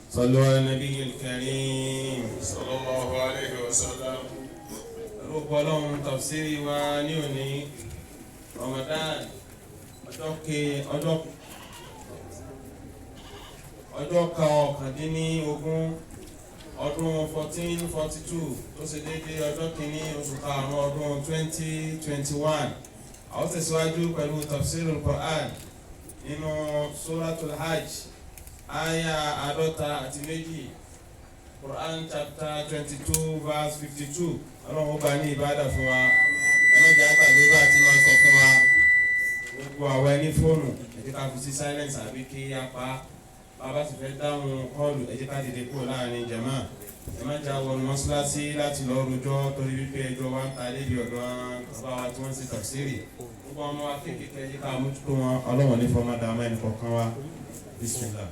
صلوا على النبي الكريم صلى الله عليه وسلم. ربنا تفسيري ونيوني رمضان ọjọ́ kọkàndínlógún ọdún 1442 tó ṣe déédéé ọjọ́ kìíní oṣù karùn-ún ọdún 2021. a ó tẹ̀síwájú pẹ̀lú tafsirul Qur'an nínú suratul hajj aya 52 Quran chapter 22 verse 52. ọlọ́run ó bá ní ìbádà fún wa ẹlọ́jà àgbàgbé bá ti máa sọ fún wa gbogbo àwọn ẹni fóònù ẹ jẹ́ ká fi sí silence àbí kí a pa bàbá sì fẹ́ dáhùn kọ́ọ̀lù ẹ jẹ́ ká dìde kúrò láàrin jàmá ẹ má já wọnú mọ́ṣáláṣí láti lọ rojọ́ torí wípé ẹjọ́ wa ń ta débi ọ̀dọ̀ bàbá wa tí wọ́n ti tafsiri gbogbo ọmọ wa kéékèèké ẹ jẹ́ ká mójútó wọn ọlọ́wọ́n ní fọmọdà ọmọ ẹnì kọ̀ọ̀kan wa bismillah.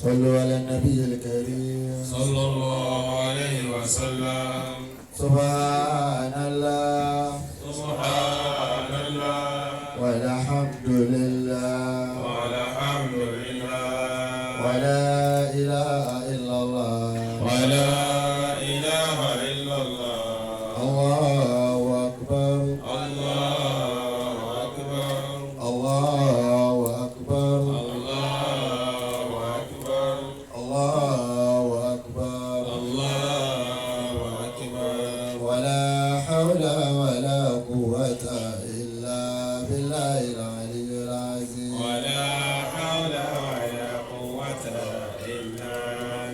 صلوا على النبي الكريم صلى الله عليه وسلم. سبحان الله سبحان الله والحمد لله والحمد لله ولا إله إلا الله ولا إله إلا الله. الله أكبر الله أكبر الله أكبر الله أكبر الله أكبر الله أكبر. ولا حول ولا قوة إلا بالله العلي العظيم ولا حول ولا قوة إلا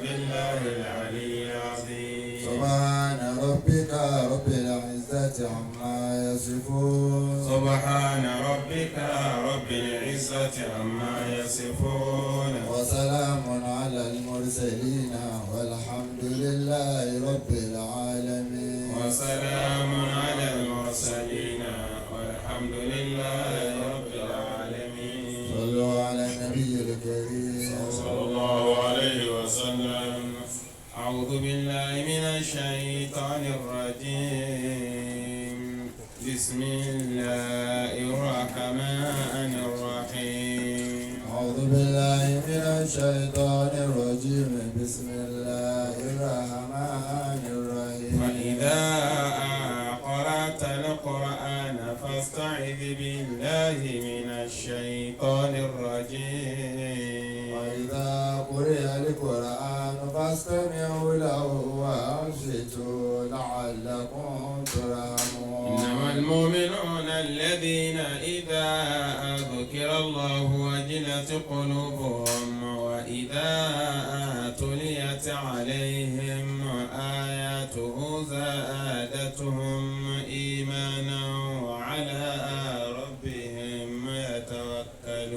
بالله العلي العظيم. سبحان ربك رب العزة عما يصفون سبحان ربك رب العزة عما يصفون وسلام على المرسلين والحمد لله رب العالمين وسلام على المرسلين والحمد لله رب العالمين. صلوا على النبي الكريم صلى الله عليه وسلم. أعوذ بالله من الشيطان الرجيم. بسم الله الرحمن الرحيم. أعوذ بالله من الشيطان الرجيم بسم الله الرحمن الرحيم فإذا قرأت القرآن فاستعذ بالله من الشيطان الرجيم. وإذا قرئ القرآن فاستمعوا له وأنصتوا لعلكم ترحمون إنما المؤمنون الذين إذا ذكر الله وجلت قلوبهم وإذا تليت عليهم آياته زادتهم إيمانا وعلى ربهم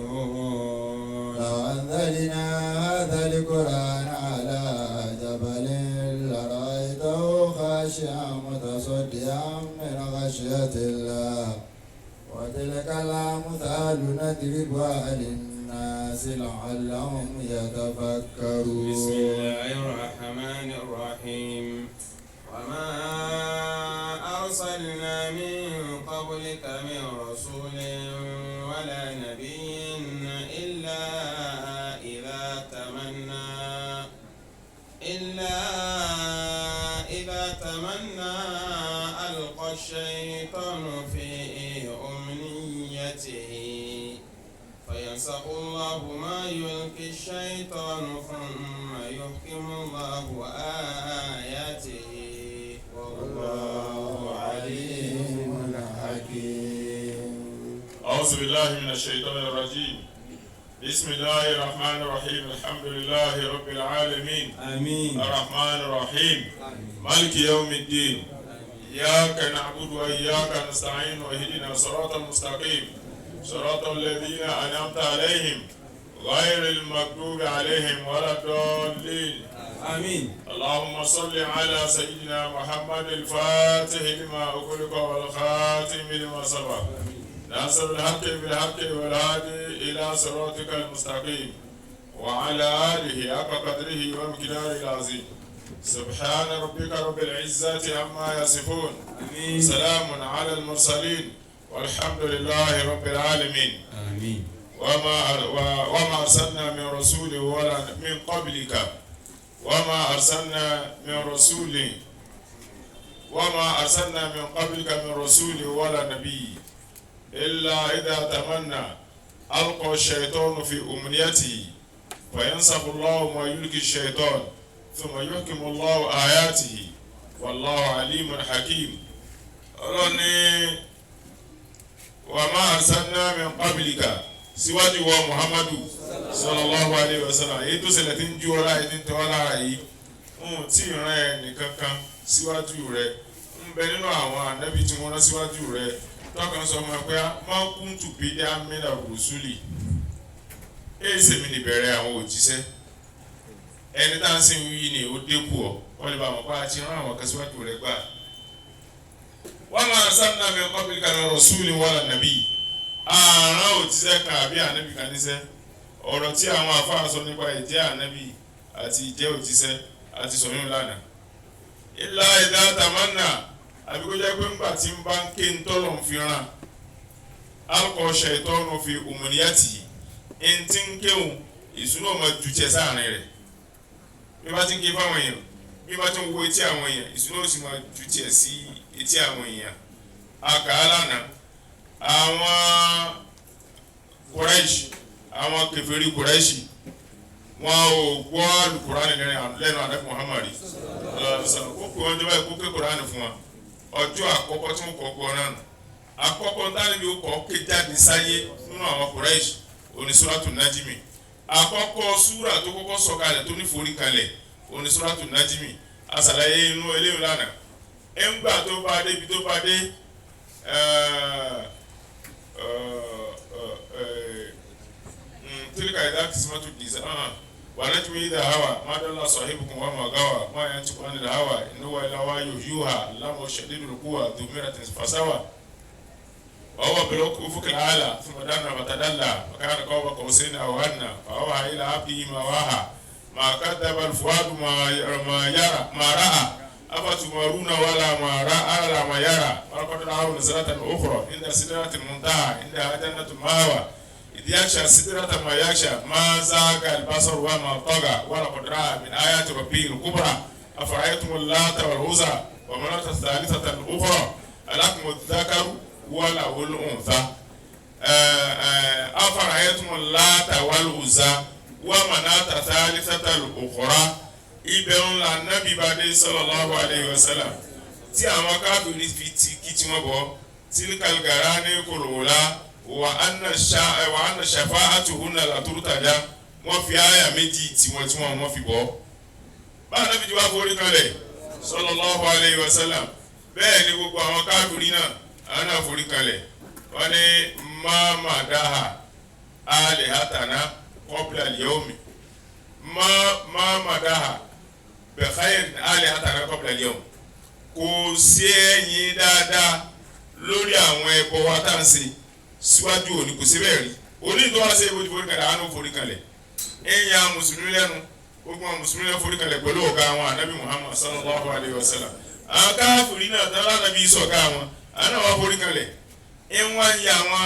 يتوكلون. لو أنزلنا هذا القرآن على جبل لرأيته خاشعا متصدعا من خشية الله وتلك الأمثال نضربها للناس لعلهم يتفكرون. بسم الله الرحمن الرحيم. وما أرسلنا من قبلك من رسول ولا نبي إلا إذا تمنى ألقى الشيطان في أمنيته فينسخ الله ما يلقي الشيطان ثم يحكم الله آياته والله عليم حكيم. أعوذ بالله من الشيطان الرجيم. بسم الله الرحمن الرحيم. الحمد لله رب العالمين. آمين. الرحمن الرحيم. مالك يوم الدين. إياك نعبد وإياك نستعين واهدنا الصراط المستقيم صراط الذين أنعمت عليهم غير المغضوب عليهم ولا الضالين. آمين. اللهم صل على سيدنا محمد الفاتح لما أغلق والخاتم لما سبق ناصر الحق بالحق والهادي إلى صراطك المستقيم وعلى آله حق قدره ومقداره العظيم. سبحان ربك رب العزة عما يصفون. آمين. سلام على المرسلين والحمد لله رب العالمين. آمين. وما أرسلنا من رسول ولا من قبلك وما أرسلنا من قبلك من رسول ولا نبي إلا إذا تمنى ألقى الشيطان في أمنيته فينسخ الله ما يلقي الشيطان ثم يحكم الله آياته والله عليم حكيم. ọlọ́ni وما أرسلنا من قبلك síwájú wa Muhammadu sallallahu alayhi wa sallam èyí tó ṣẹlẹ̀ tí ń ju ọlá yìí tí ń tẹ́ ọ́ lára yìí tí ìran ẹ̀ nìkan kan síwájú rẹ̀ ń bẹ nínú àwọn ànábì tí wọ́n rán síwájú rẹ̀ tọ́kàn sọ fún ẹ pé máa kún tùbí dé amínà rùsùlì èyí sèmi níbẹ̀rẹ̀ àwọn òjíṣẹ́ ẹni tá à ń sìn wí ni ó dékù ọ wọ́n lè bá wọn pa àti rán àwọn kan síwájú rẹ̀ gbà. wọ́n máa sábà mi kọ́bìlì kan rọ̀sùlì wala nàbí àrùn òjíṣẹ́ kan àbí ànábì kan níṣẹ́ ọ̀rọ̀ tí àwọn àfáà sọ nípa ìjẹ́ ànábì àti ìjẹ́ òjíṣẹ́ àti sọ̀yún lánàá. ìlà ìdá tàmánà àbí kó jẹ́ pé ńgbà tí ń bá ń ké ń tọ́lọ̀ ń fi ràn alukọ̀ ṣẹ̀tọ́nù fi òmùníyàtì ń tí ń kéwòn ìṣúná ọmọ ju tiẹ̀ sáàrin rẹ̀ bí bá ti ń ké fáwọn èèyàn bí bá ti ń wo etí àwọn èèyàn ìṣúná ó sì máa ju tiẹ̀ sí etí àwọn èèyàn. àkàá lánàá àwọn Kùráìṣì àwọn kèfèrí Kùráìṣì wọn ò gbọ́ Al-Kùránì lẹ́nu Ànábì Muhammad kó pè wọ́n jọba ìkó ké Kùránì fún wa ọjọ́ àkọ́kọ́ tí wọ́n kọ́ gbọ́ náà nù àkọ́kọ́ ntánibí ó kọ́ ké jáde sáyé nínú àwọn Kùráìṣì òní Suratu Najmi àkọ́kọ́ súrà tó kọ́kọ́ sọ̀kalẹ̀ tó ní forí kalẹ̀ òní Suratu Najmi àṣàlàyé inú eléyìí lánàá ẹ̀ńgbà tó bá dé ibi tó bá dé تلك إذا قسمة الجزاء ونجم إذا هوى ما ضل صاحبكم وما غوى ما ينطق عن الهوى إن هو إلا وحي يوحى علمه شديد القوى ذو مرة فاستوى وهو بالأفق الأعلى ثم دنا فتدلى وكان قاب قوسين أو أدنى فأوحى إلى عبده ما وحى ما كذب الفؤاد ما رأى أفتمارون ولا ما رأى على ما يرى ولقد رأوا نزلة أخرى عند سدرة المنتهى عندها جنة المأوى إذ يغشى سدرة ما يغشى ما زاغ البصر وما طغى ولقد رأى من آيات ربه الكبرى أفرأيتم اللات والعزى ومناة الثالثة الأخرى ألكم الذكر وله الأنثى أفرأيتم اللات والعزى ومناة الثالثة الأخرى ibẹ̀ ńlá nábì bàdé sallallahu alayhi wa sallam tí àwọn káfíìrì fi ti kí tí wọ́n bọ̀ tilkal garani kòlòwòlá wà á nà shafa'atuhunna la turtaja wọ́n fi àyà méjì tí wọ́n fi bọ̀. báà nábì tí wàá forí kalẹ̀ sallallahu alayhi wa sallam bẹ́ẹ̀ ni gbogbo àwọn káfíìrì náà àwọn náà forí kalẹ̀ wọ́n ní má dáhà alihatana qabla al-yawmi má dáhà bẹ̀káyẹ̀ alẹ́ àtàrà kọ́pìlà lẹ́wọ̀n kò sí ẹ̀yìn dáadáa lórí àwọn ẹbọ wa tá à ń ṣe síwájú òní kò sí bẹ́ẹ̀ rí òní tó wá sí ibo tí forí kalẹ̀ àánú forí kalẹ̀ ẹ̀yìn àwọn mùsùlùmí lẹ́nu gbogbo àwọn mùsùlùmí lẹ́nu forí kalẹ̀ pẹ̀lú ọ̀gá àwọn ànábì Muhammad sallallahu alayhi wa sallam àwọn káfíìrì náà tán lánàbí sọ̀gá àwọn àná wà forí kalẹ̀ ẹ̀ ń wá yẹ àwọn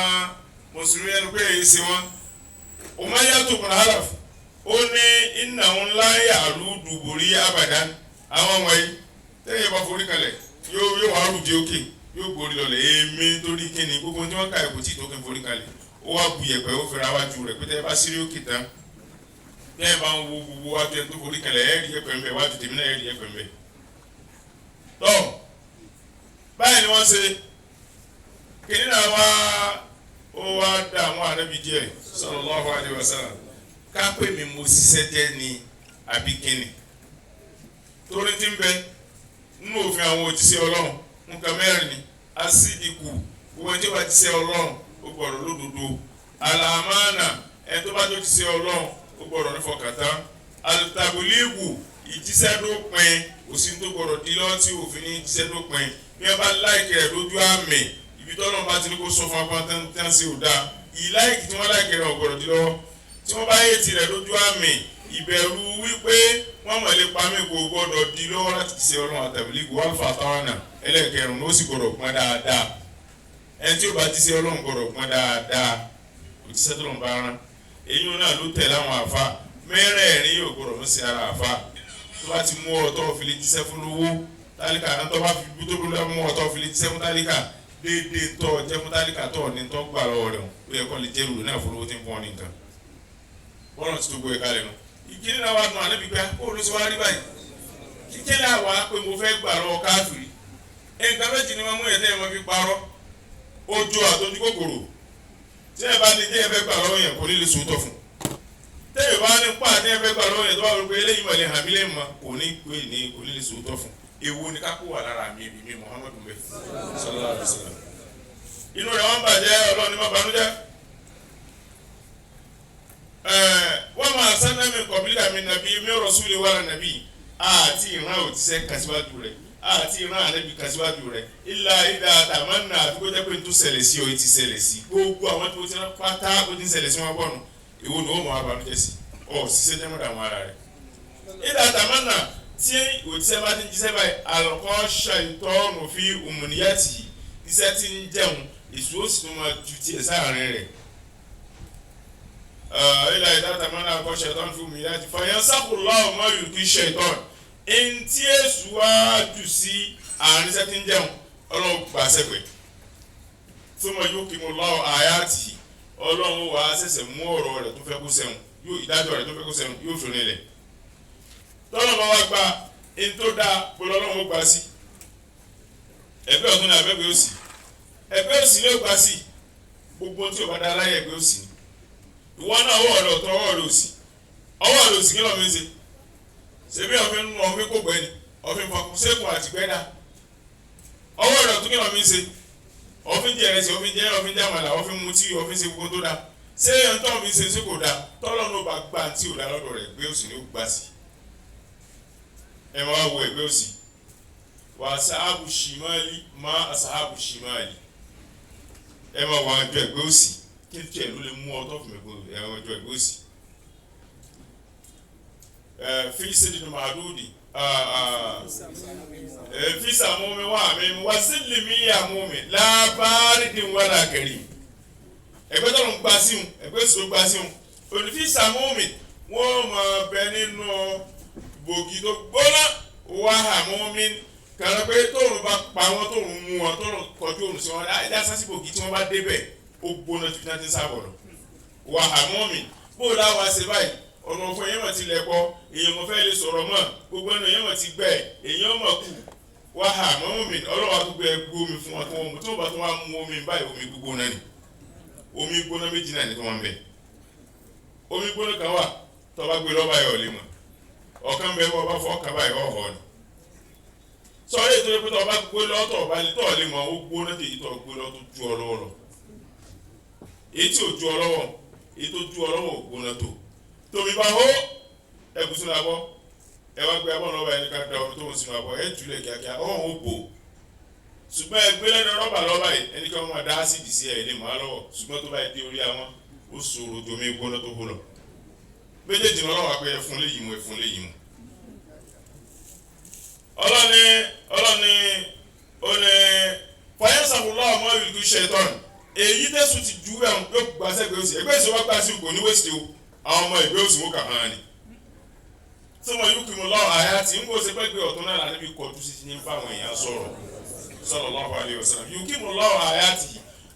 mùsùlùmí lẹ́nu pé èyí ṣe wọn Umayyah ibn Khalaf ó ní iná ńlá yàrá dùbòrí abadan àwọn wọ̀nyí tẹ́yẹ̀ bá forí kalẹ̀ yóò wá rúdi òkè yóò borí lọlẹ̀ èmi torí kíni gbogbo tí wọ́n ká ẹ̀kọ́ tí tó kí n forí kalẹ̀ ó wá bu yẹ̀pẹ̀ ó fẹ́ra wájú rẹ̀ pé tẹ́yẹ̀ bá sírí òkè tán tẹ́yẹ̀ bá ń wo gbogbo wájú ẹ̀ tó forí kalẹ̀ ẹ̀rí yẹ̀pẹ̀ ńbẹ̀ wájú tèmi náà ẹ̀rí yẹ̀pẹ̀ ńbẹ̀. tọ́ báyìí ni wọ́n ṣe kíní náà wá dá àwọn ànábì díẹ̀ sallallahu alaihi wasallam kápẹ́ mi mo ṣiṣẹ́ jẹ́ ni àbí kíni torí tí ń bẹ nínú òfin àwọn òjíṣẹ́ Ọlọ́run nǹkan mẹ́rin ni asídìkù gbogbo ẹni tó bá jíṣẹ́ Ọlọ́run ó gbọ́dọ̀ lódodo àlàmánà ẹni tó bá tó jíṣẹ́ Ọlọ́run ó gbọ́dọ̀ nífọkàntá àtàbùlíìgù ìjíṣẹ́ dópin òsì tó gbọ́dọ̀ di lọ́wọ́ tí òfin ní ìjíṣẹ́ dópin bí wọ́n bá láìkì rẹ̀ lójú àmì ibi tọ́lọ́run bá ti ní kó sọ fún apá tán sí ò dáa ìláìkì tí wọ́n láìkì rẹ̀ ò gbọ́dọ̀ di lọ́wọ́ tí wọ́n bá yé tirẹ̀ lójú àmì ìbẹ̀rù wípé wọ́n mọ̀ lè pa mí kò gbọ́dọ̀ di lọ́wọ́ láti ṣe Ọlọ́run àtàbílígù alfa táwọn ẹlẹ́ẹ̀kẹrùn ló sì gbọ́dọ̀ pọ́n dáadáa ẹni tí ó bá ti ṣe Ọlọ́run gbọ́dọ̀ pọ́n dáadáa òjíṣẹ́ tó lọ́n bá rán èyí náà ló tẹ̀lé àwọn àfa mẹ́rẹ̀ẹ̀rin yóò gbọ́dọ̀ mú sí ara àfa tó bá ti mú ọ̀tọ̀ fi lè jíṣẹ́ fún lówó tálíkà náà tó bá fi tó bí mú ọ̀tọ̀ fi lè jíṣẹ́ fún tálíkà déédéé tọ́ jẹ́ fún tálíkà tọ́ ní tọ́ gbà lọ́wọ́ rẹ̀ ó yẹ kó lè jẹ́ rúurú náà fún lówó tí ń fún ọ ní nǹkan bọ́lá ti tó gbé kalẹ̀ nù ìkíni náà wà nù alẹ́ bí gbá ó ló ti wá rí báyìí kíkẹ́lẹ́ àwa pé mo fẹ́ gbà lọ́wọ́ káfìrí nǹkan méjì ni wọ́n mú ẹ̀dẹ́ wọn fi parọ́ ojú àtọ́jú kòkòrò tí ẹ bá ní tí ẹ fẹ́ gbà lọ́wọ́ yẹn kò ní lè sòótọ́ fún tẹ́yìn bá ní pa tí ẹ fẹ́ gbà lọ́wọ́ yẹn tó bá wọlé pé eléyìí mọ̀lẹ́ hàmí lè mọ̀ kò ní pé ní kò ní lè sòótọ́ fún ewu ni kákó wà lára mi èmi mi Muhammadu mbẹ sallallahu alaihi wasallam inú rẹ̀ wọ́n bàjẹ́ ọlọ́ọ̀ni má banújẹ́ wọ́n máa sẹ́nẹ́ mi kọ̀bílà mi nàbí mi rasuli wàrà nàbí àti ìran òtísẹ́ kàṣíwájú rẹ̀ àti ìran ànábì kàṣíwájú rẹ̀ ilà ìdá àtàmánà àdúgbò jẹ́ pé n tó ṣẹlẹ̀ sí ọ ti ṣẹlẹ̀ sí gbogbo àwọn tó ti rán pátá ó ti ń ṣẹlẹ̀ sí wọn bọ̀nù ìwọ ni ó mọ̀ abanújẹ́ sí ọ ṣiṣẹ́ jẹ́ mọ́dà wọn ara rẹ̀ ìdá àtàmánà tí òtísẹ́ bá ti ń jíṣẹ́ báyìí àlọ́kọ́ ṣàìtọ́nù fi òmùníyàtì iṣẹ́ ti ń jẹun èso ó sì tún máa ju tiẹ̀ sáàrin rẹ̀ ìlà ìdá àtàmánà àlọ́kọ́ ṣàìtọ́nù fi òmùníyàtì fàyàn sákòlá ọmọ yòókì ṣàìtọ́nù ntí èsù wá jù sí àárín iṣẹ́ tí ń jẹun ọlọ́run gbà sẹ́pẹ̀ tó mọ yóò kí mo lọ́wọ́ àyàtì ọlọ́run wà á ṣẹ̀ṣẹ̀ mú ọ̀rọ̀ rẹ̀ tó fẹ́ kó sẹ́wọ̀n yóò ìdájọ́ rẹ̀ tó fẹ́ kó sẹ́wọ̀n yóò fi rinlẹ̀ tọ́lọ́ bá wá gba ẹni tó dáa bọ́lá ọlọ́run ó gbà sí ẹgbẹ́ ọ̀tún ní abẹ́gbẹ́ òsì ẹgbẹ́ òsì ni ó gbà sí gbogbo tí o bá dá láyé ẹgbẹ́ òsì ìwọ náà ọwọ́ rẹ̀ ọ̀tọ̀ ọwọ́ rẹ̀ òsì kí lọ́ọ́ mi ń ṣe ṣebí ọ̀fin kò gbẹ́ ni ọ̀fin fọkùn sẹ́kùn àti gbẹ́dá ọwọ́ rẹ̀ tó kí ọ̀fin ṣe ọ̀fin jẹ́ ẹ̀rẹ́sì ọ̀fin jẹ́ ọ̀fin jẹ́ àmàlà ọ̀fin mutí ọ̀fin ṣe gbogbo tó dáa ṣé ẹ̀yàn tó ọ̀fin ṣe kò dáa tọ́lọ́ ló bá gbà tí ò dá lọ́dọ̀ rẹ̀ ẹgbẹ́ òsì ni ó gbà sí ẹ máa wo ẹgbẹ́ òsì wà sáàbù ṣìmáàlì má àsáàbù ṣìmáàlì ẹ máa wọ àjọ ẹgbẹ́ òsì kí n tiẹ̀ ló lè mú ọtọ́ fún ẹgbẹ́ òsì في سجن معدودي في سموم وامم وسلم يا مؤمن لا بارد ولا كريم ẹgbẹ́ tó ń gba síhun ẹgbẹ́ tó ń gba síhun olùfi sàmúmi wọ́n máa bẹ nínú bògì tó gbóná wà hàmúmi kàrà pé tóòrùn bá pa wọ́n tóòrùn mú wọn tóòrùn kọjú òrùn sí wọn ẹ̀dá sásì bògì tí wọ́n bá débẹ̀ ó gbóná tó fi náà ti sábọ̀ lọ wà hàmúmi bó o láwa ṣe báyìí ọ̀nà ọ̀fọ̀ èèyàn mọ̀ ti lẹ̀ pọ̀ èèyàn mọ̀ fẹ́ lè sọ̀rọ̀ mọ̀ gbogbo ẹnu èèyàn mọ̀ ti gbẹ̀ èèyàn mọ̀ kù wá hà mọ́mọ́ mi ọlọ́wà gbogbo ẹ gbómi fún wọn tó wọn mú tí wọ́n bá tó wá mú omi báyìí omi gbígbóná ni omi gbóná méjì náà ni tó wọn bẹ̀ omi gbóná kan wà tó bá gbé lọ́ba yọ̀ lé mọ̀ ọ̀kan bẹ wọ́n bá fọ́ ọ̀kan báyìí ọ̀họ́ ni sọ̀rọ̀ ètò ìpínlẹ̀ ọba gbé lọ́tọ̀ ọba tọ̀ lé mọ̀ ó gbóná tèyí tó gbé lọ́tọ̀ ju ọ lọ́wọ́ lọ èyí tí ò ju ọ lọ́wọ́ èyí tó ju ọ lọ́wọ́ ò gbóná tó tómi bá hó ẹkùn sínú abọ́ ẹ wá gbé abọ́ lọ́wọ́ ẹni ká da omi tó ń sínú abọ́ ẹ jùlẹ̀ kíákíá ọ̀hún ó bò ṣùgbọ́n ẹgbẹ́ lẹ́nu rọ́bà lọ́wọ́ yìí ẹni ká wọ́n máa dá ásìdì sí ẹ̀ lè máa lọ́wọ́ ṣùgbọ́n tó bá yẹ dé orí àwọn ó ṣòro ju omi gbóná tó hó lọ méjèèjì náà lọ́wọ́ àpẹẹrẹ fún léyìí mu ẹ̀fún léyìí mu. ọlọ́ni fọyẹ́sàfùlọ́ ọmọ ìlú ṣẹ̀tọ́n èyí tẹ̀sùn ti ju ẹ̀hún yóò gbàṣẹ́gbẹ̀ òsì ẹgbẹ́ ìṣòwò gbàṣẹ́ kò ní wẹ́sì o àwọn ọmọ ìgbé òsì mú kàhán ni tí wọn yóò kí mu lọ àyà tí ń gbọ́sẹ̀ pẹ́ gbé ọ̀tún náà láti fi kọjú sí ní fáwọn èèyàn sọ̀rọ̀ sallallahu alaihi wasallam yóò kí mu lọ àyà tì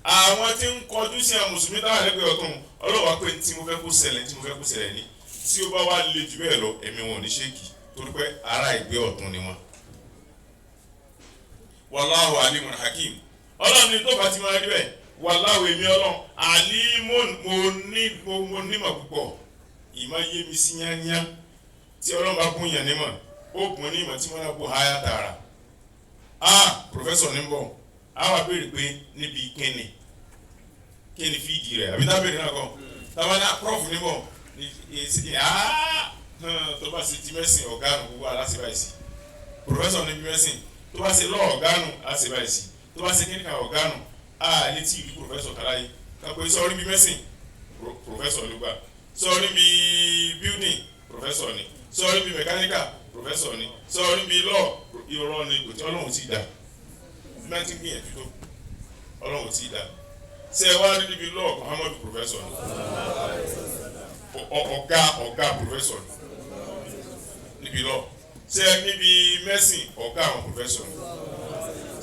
àwọn tí ń kọjú sí àwọn mùsùlùmí táwọn ẹlẹgbẹ́ ọ̀tún ọlọ́wà pé tí mo fẹ́ kó ṣẹlẹ̀ ní tí ó bá wá le jù bẹ́ẹ̀ lọ ẹ̀mí wọn ò ní ṣéèkì torí pé ará ìgbé ọ̀tún ni wọn. wallahu alimun hakim ọlọ́run ní tó bá ti máa rí bẹ́ẹ̀ wallahu èmi ọlọ́run alimun mo nímọ̀ púpọ̀ ìmọ̀ yé mi sí yányá tí ọlọ́run bá kún yàn nímọ̀ ó kún ní ìmọ̀ tí wọ́n náà kó háyà tààrà pòfẹ́sọ̀ ní bọ̀ á wà béèrè pé níbi kíni fíìdì rẹ̀ àbí tábìlì náà kọ́ táwọn náà prọ́fù ní bọ̀ tó bá ṣe ti mẹ́sìn ọ̀gáànù gbogbo aláṣẹ báyìí sí pòfẹ́sọ̀ níbi mẹ́sìn tó bá ṣe lọ́ ọ̀gáànù aláṣẹ báyìí sí tó bá ṣe kíníkà ọ̀gáànù létí ìlú pòfẹ́sọ̀ kàláyé kápẹ́ sọ́ọ́rí bí mẹ́sìn pòfẹ́sọ̀ ló gbà sọ́ọ́rí bí building pòfẹ́sọ̀ ni sọ́ọ́rí bí mẹkáníkà pòfẹ́sọ̀ ni sọ́ọ́rí bí lọ́ọ̀ irọ́ ni kò tí ọlọ́run ti dà mẹ́tí gbìyànjú tó ọlọ́run ti dà ṣe wá rí níbi lọ́ọ̀ Muhammadu pòfẹ́sọ̀ ni ọ̀gá pòfẹ́sọ̀ ni níbi lọ́ọ̀ ṣe níbi medicine ọ̀gá àwọn professor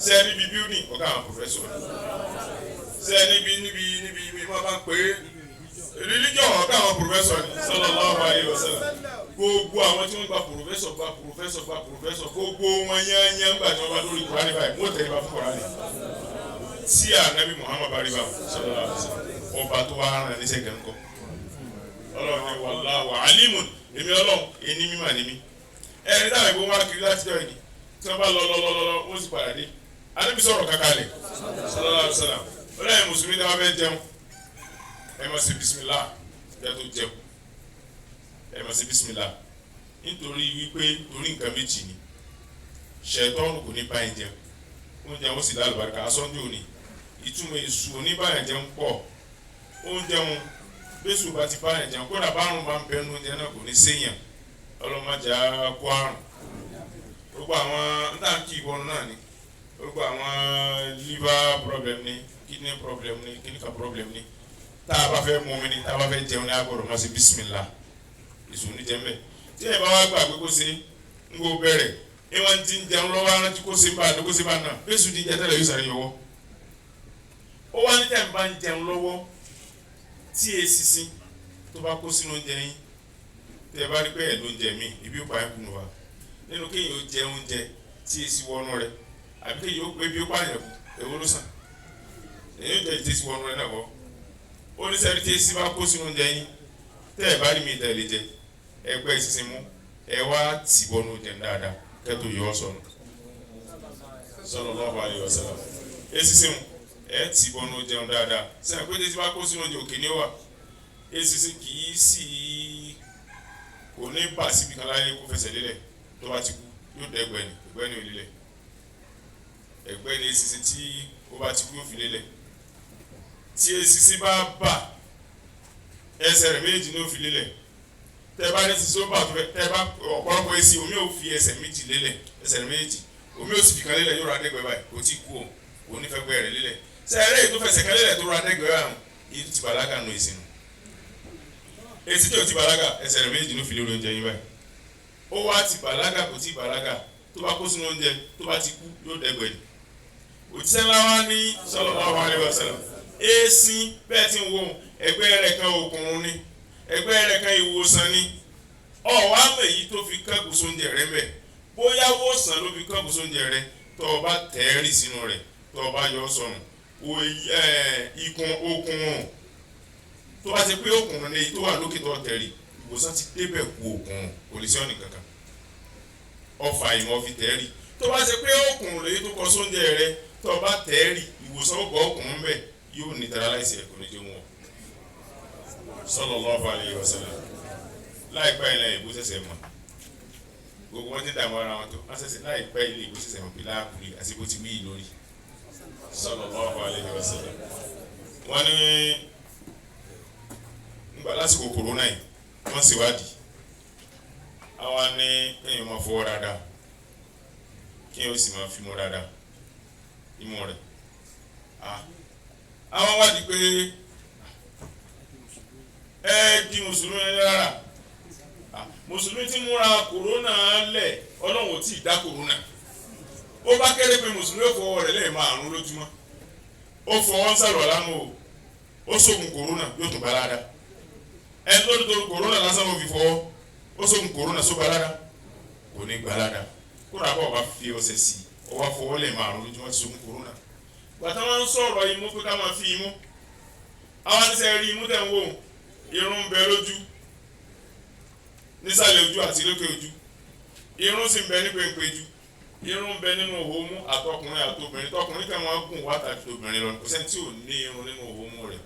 ṣe níbi building ọ̀gá àwọn professor ṣe níbi wọ́n bá ń pè é religion ọ̀gá àwọn professor ni sallallahu alaihi wasallam gbogbo àwọn tí wọ́n gba professor gbogbo wọn yányán gbà tí wọ́n bá lórí Kùránì báyìí wọ́n tẹ̀lé bá fún Kùránì tí ànábì Muhammad bá rí bá sallallahu alaihi wasallam ọba tó wá rán ní sẹ́gẹ̀ ńkọ́ ọlọ́run ní wallahu alimun èmi ọlọ́run ẹni mímà ní mi ẹni táwọn ìbò wá kiri láti jọ ìní tí wọ́n bá lọ wọ́n sì padà dé ànábì sọ̀rọ̀ kakalẹ̀ sallallahu alaihi wasallam ọlọ́run mùsùlùmí tí wọ́n fẹ́ jẹun ẹ máa ṣe bismillah ẹ tó jẹun ẹ máa ṣe bismillah nítorí wípé torí nǹkan méjì ni ṣẹ̀tọ́nù kò ní báyìí jẹun oúnjẹ wọn sì lálùbáríkà asọ́njú òní ìtumọ̀ èṣù oníbàyàn jẹun pọ̀ oúnjẹ wọn bẹ́sù bá ti báyàn jẹun kódà bárùn bá ń bẹnu oúnjẹ náà kò ní séyàn ọlọ́mọdé kó àrùn gbogbo àwọn ntàǹkì ìbọnú náà ni gbogbo àwọn liver problem ni kidney problem ni kidney problem ni tá a bá fẹ́ mú mi ni tá a bá fẹ́ jẹun ní agbọ̀dọ̀ máa ṣe bismillah èṣù oníjẹ mbẹ tí ẹ bá wá gbàgbé kó ṣe ń gbó bẹ̀rẹ̀ ẹ wọ́n ti ń jẹun lọ́wọ́ arántí kó ṣe bá náà bẹ́sù ti jẹ tẹ́lẹ̀ yóò sáré yọwọ́ ó wá ní tẹ̀ ń bá ń jẹun lọ́wọ́ tí esisi tó bá kó sínú oúnjẹ yín tẹ bá rí pé ẹ̀ ló ń jẹ mí ibi ó pa ẹ̀ kùnú wa nínú kéèyàn ó jẹ oúnjẹ tí esi wọnú rẹ àbí kéèyàn ó gbé bí ó pààyàn kù èwo ló sàn èyí ó jẹ ìtẹ́sí wọnú rẹ náà wọ́ ó ní sẹ́ni tí esi bá kó sínú oúnjẹ yín tẹ́ ẹ̀ bá rí mi tẹ̀lé jẹ ẹgbẹ́ ìsinsin mú ẹ wá tì bọnú oúnjẹ dáadáa kẹ́tù yọ ọ́ sọnù sallallahu alaihi wasallam esisi mu ẹ tì bọnú oúnjẹ dáadáa sẹ́ni pé tí esi bá kó sínú oúnjẹ òkè ní ó wà esisi kì í sì kò ní bà síbi kan láyé kó fẹsẹ̀ lélẹ̀ tó bá ti kú yóò dẹ ẹgbẹ́ ni òlélẹ̀ ẹgbẹ́ ni esisi tí ó bá ti kú yóò fi lélẹ̀ tí esisi bá bà ẹsẹ̀ rẹ̀ méjì ní ó fi lélẹ̀ tẹ́ bá ní sisi ó bà tó fẹ́ tẹ́ bá ọ̀pọ̀lọpọ̀ esi omi ò fi ẹsẹ̀ méjì lélẹ̀ ẹsẹ̀ rẹ̀ méjì omi ò sì fi kan lélẹ̀ yóò rà dẹ́gbẹ́ báyìí kò tí kú o kò ní fẹ́ gbẹ́ rẹ̀ lélẹ̀ sẹ́ẹ̀rẹ́ yìí tó fẹsẹ̀ kan lélẹ̀ tó rà dẹ́gbẹ́ báyìí yìí ti bàlágà nù èsì nù èsì tí o ti bàlágà ẹsẹ̀ rẹ̀ méjì ló fi lórí oúnjẹ yín báyìí ó wá ti bàlágà kò tí bàlágà tó bá kó sínú oúnjẹ tó bá ti kú yóò dẹ́gbẹ́ ni òjíṣẹ́ ńlá wa ní sallallahu alaihi wasallam èsì bẹ́ẹ̀ tí ń wo ẹgbẹ́ rẹ̀ kan òkùnrùn ni ẹgbẹ́ rẹ̀ kan ìwòsàn ni ọ̀wá mẹ́yì tó fi kẹ́gùn sóúnjẹ rẹ̀ mẹ́ bóyá wòsàn ló fi kẹ́gùn sóúnjẹ rẹ̀ tó o bá tẹ̀ẹ́rì sínú rẹ̀ tó o bá yọ sọnù ikùn okùnrùn tó bá ti pé okùnrùn ní èyí tó wà lókè tó tẹ̀rì ìwòsàn ti débẹ̀ kú okùnrùn kò lè sí ọ̀nì kankan ọfà ìmọ̀ fi tẹ̀rì tó bá ti pé okùnrùn lèyí tó kọ sóúnjẹ rẹ̀ tó o bá tẹ̀rì ìwòsàn ó bọ̀ okùnrùn bẹ̀ yóò ní tẹ̀ráláìsì ẹ̀kọ́ ní jẹun wọn sallallahu alaihi wasallam láìpẹ́ ilẹ̀ ìbò ṣẹ̀ṣẹ̀ mọ̀ gbogbo wọn ti dààmú ara wọn tó wọn ṣẹ̀ṣẹ̀ láìpẹ́ ilẹ̀ ìbò ṣẹ̀ṣẹ̀ mọ̀ pé láàkúrì àti bó ti wí lórí sallallahu alaihi wasallam wọn ní nígbà lásìkò kòrónà yìí wọ́n ṣèwádìí àwọn ní kéèyàn máa fọwọ́ dáadáa kéèyàn ó sì máa fi mú dáadáa imú rẹ̀ àwọn wádìí pé di mùsùlùmí rárá mùsùlùmí tí múra kòrónà lẹ̀ ọlọ́run ò tí ì dá kòrónà ó bá kéré pé mùsùlùmí ó fọwọ́ rẹ̀ lẹ́ẹ̀márùn lójúmọ́ ó fọwọ́ ń sàlọ̀ lámú ó sógun kòrónà yóò tún balada ẹni tó nítorí kòrónà lásán ló fi fọwọ́ ó sógun kòrónà só balada kò ní balada kódà bá ọba fi ọṣẹ sí ọ wá fọwọ́ lẹ́ẹ̀márùn lójúmọ́ ti sógun kòrónà gbàtà wọn ń sọ̀rọ̀ imú pé ká máa fi imú àwọn ti sẹ́ rí imú tẹ̀ ń wò irun ń bẹ lójú nísàlẹ̀ ojú àti lókè ojú irun sì ń bẹ ní pèǹpéjú irun ń bẹ nínú òhòmú àtọkùnrin àtobìnrin tọkùnrin kan máa gùn wá tàbí tóbìnrin lọ kò sẹ́ni tí ò ní irun nínú òhòmú rẹ̀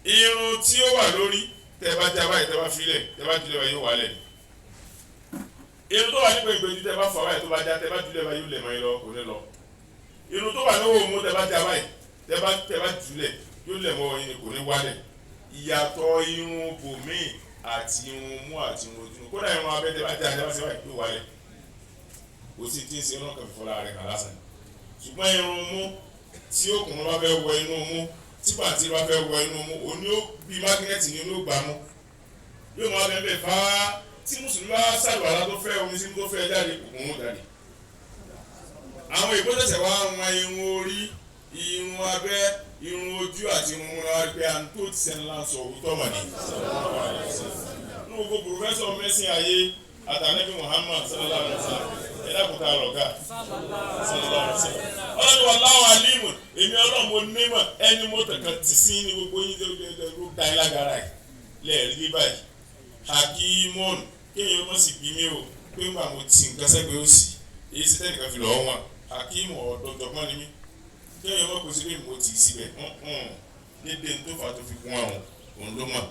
irun tí ó wà lórí tẹ́ bá já báyìí tẹ́ bá filẹ̀ tẹ́ bá jùlẹ̀ báyìí yóò wálẹ̀ irun tó wà ní pèǹpéjú tẹ́ bá fà báyìí tó bá já tẹ́ bá jùlẹ̀ báyìí yóò lẹ̀ mọ́ ẹ lọ kò ní lọ irun tó wà ní òhòmú tẹ́ bá já báyìí tẹ́ bá jùlẹ̀ yóò lẹ̀ mọ́ ẹyin kò ní wálẹ̀ ìyàtọ̀ irun bòmíì àti irun mú àti irun ojú kódà irun abẹ́tẹ̀ bá jẹ́ àjẹbá sí wáyé tó wálẹ̀ kò sí tí ń ṣe irun kan fọlá rẹ̀ kàn lásán ṣùgbọ́n irun mú tí òkùnrin bá fẹ́ wọ inú mú tí pàtí bá fẹ́ wọ inú mú òní ó bí mágínẹ́tì ní ló gbà mú yóò máa bẹ́ẹ̀ fà á tí mùsùlùmí bá sàlùwàlá tó fẹ́ omi sí tó fẹ́ jáde kò mú jáde. àwọn ìgbọ́dọ̀sẹ̀ wa wọn irun orí irun abẹ́ irun ojú àti irun múra wá pé à ń tó ti sẹ́ni láǹsọ̀ òwútọ́ mọ̀ ní. ní gbogbo pòfẹ́sọ̀ mẹ́sìn ayé àtàlẹ́bí Muhammad sallallahu alaihi wasallam ẹ̀dá kúta lọ́gà sallallahu alaihi wasallam. ọlọ́run wallahu alimun èmi ọlọ́run mo nímọ̀ ẹni mo tẹ̀ka tì sí ní gbogbo yín ló da ẹ lágara ẹ̀ lẹ́ẹ̀rí báyìí. hakimun kéèyàn mọ̀ sí bí mi o pé ń bá mo ti nǹkan sẹ́gbẹ̀ẹ́ òsì èyí sì tẹ́nìkan fi lọ́ọ́ wọn hakimu ọ̀dọ́dọ́gbọ́n ni mí kéèyàn mọ̀ kó sí pé mo ti síbẹ̀ dédé tó fà tó fi kún àwọn òun ló mọ̀.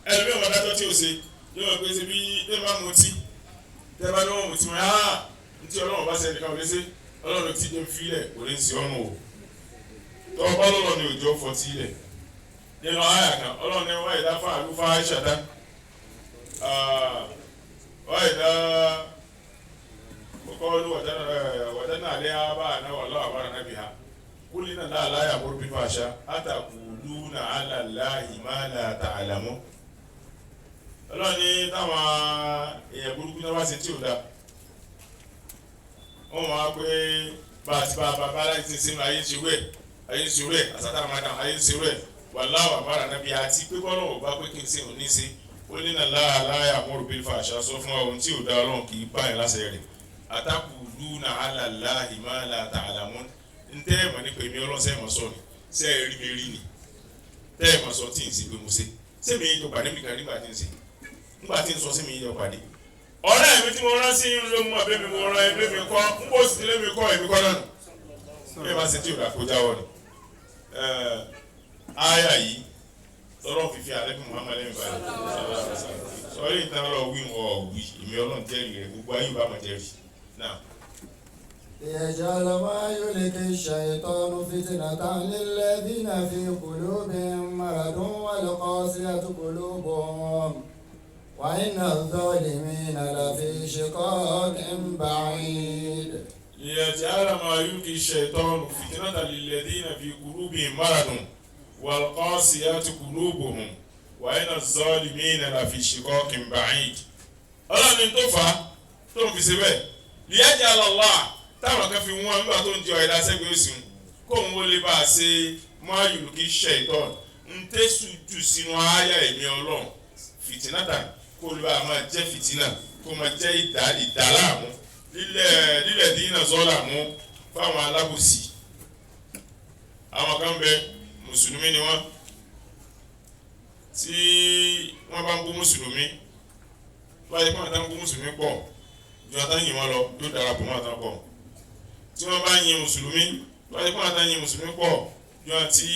ẹlòmíì ọmọ adájọ́ tí o ṣe yóò mọ̀ pé ṣe bí ẹ bá mutí tẹ́ bá lọ́wọ́ mutí wọn ntí ọlọ́run bá ṣe nìkan ò lè ṣe ọlọ́run tí jẹ́ fílẹ̀ kò lè ṣe ọ̀run o tọ́wọ́ bá lọ́lọ́ ni òjò fọtí lẹ̀ nínú àyà kan ọlọ́run ní wáyé dá fún àlùfá àìṣàdá wáyé dá kọ́kọ́ ló wàdánà àlẹ́ àbá àná wà lọ́wọ́ àbára nábì ha kúlì náà láàláyà mọ́rú bí fàṣà àtàkùlùnà àlàláhì má là ta'lamu. ọlọ́run ní táwọn èèyàn burúkú náà wá sí tí ò dáa wọ́n máa pé bá a ti bá láti ṣe sínú ayé ń ṣe rẹ̀ àsátà madam ayé ń ṣe rẹ̀ wàláwà àbára nábì àti pé bọ́lá ò bá pé kí n ṣe òní ṣe ó ní náà láàláyà mọ́rú bí fàṣà sọ fún ohun tí ò dáa ọlọ́run kì í báyìí láṣẹ rẹ̀ àtàkùlùnà àlàláhì má là ta'lamu. ntẹ́ ẹ̀ mọ̀ nípa èmi ọlọ́sẹ̀ mọ̀ sọ ni ṣé ẹ rí mi rí ni tẹ́ ẹ̀ mọ̀ sọ tí n sì pé mo ṣe ṣé mi yíyọ pàdé mi kan nígbà tí n ṣe nígbà tí n sọ sí mi yíyọ pàdé. ọ̀rẹ́ mi tí mo rán sí ló mú abẹ́ mi mo rán ẹgbẹ́ mi kọ́ n kò sì tilé mi kọ́ èmi kọ́ náà bí ẹ bá ṣe tí o dà kó jáwọ́ ni. àyà yìí tọ́lọ́ fífi alẹ́ fún Muhammad ẹ̀mí balẹ̀ sọ̀rọ̀ ìtàn lọ wí wọ̀ wí èmi ọlọ́run jẹ́rìí rẹ̀ gbogbo ayé bá mọ̀ jẹ́rìí náà. ليجعل ما يلقي الشيطان فتنة للذين في قلوبهم مرض والقاسية قلوبهم وإن الظالمين لفي شقاق بعيد. ليجعل ما يلقي الشيطان فتنة للذين في قلوبهم مرض والقاسية قلوبهم وإن الظالمين لفي شقاق بعيد. ọlọ́run tó fà á tó ń fi ṣe bẹ́ẹ̀ ليجعل الله táwọn kan fi wọ́n nígbà tó ń jẹ ọ̀ẹ́dá sẹ́gbẹ̀ẹ́ òsì kóun ó lè bá a ṣe máyùlù kí ṣẹ̀tọ́ ń tẹ́sù jù sínú àyà ẹ̀mí ọlọ́run fìtínàtà kó lè bá a máa jẹ́ fìtínà kó máa jẹ́ ìdàláàmú lílẹ̀ dínà sọ́làmú fáwọn alábòsí. àwọn kan bẹ mùsùlùmí ni wọ́n tí wọ́n bá ń bú mùsùlùmí wáyé kí wọ́n tán bú mùsùlùmí pọ̀ ju àtàyìn wọn lọ yóò darapọ̀ mọ́ àtàwọn pọ̀ tí wọ́n bá yin mùsùlùmí wáyé kí wọ́n tán yin mùsùlùmí pọ̀ ju àti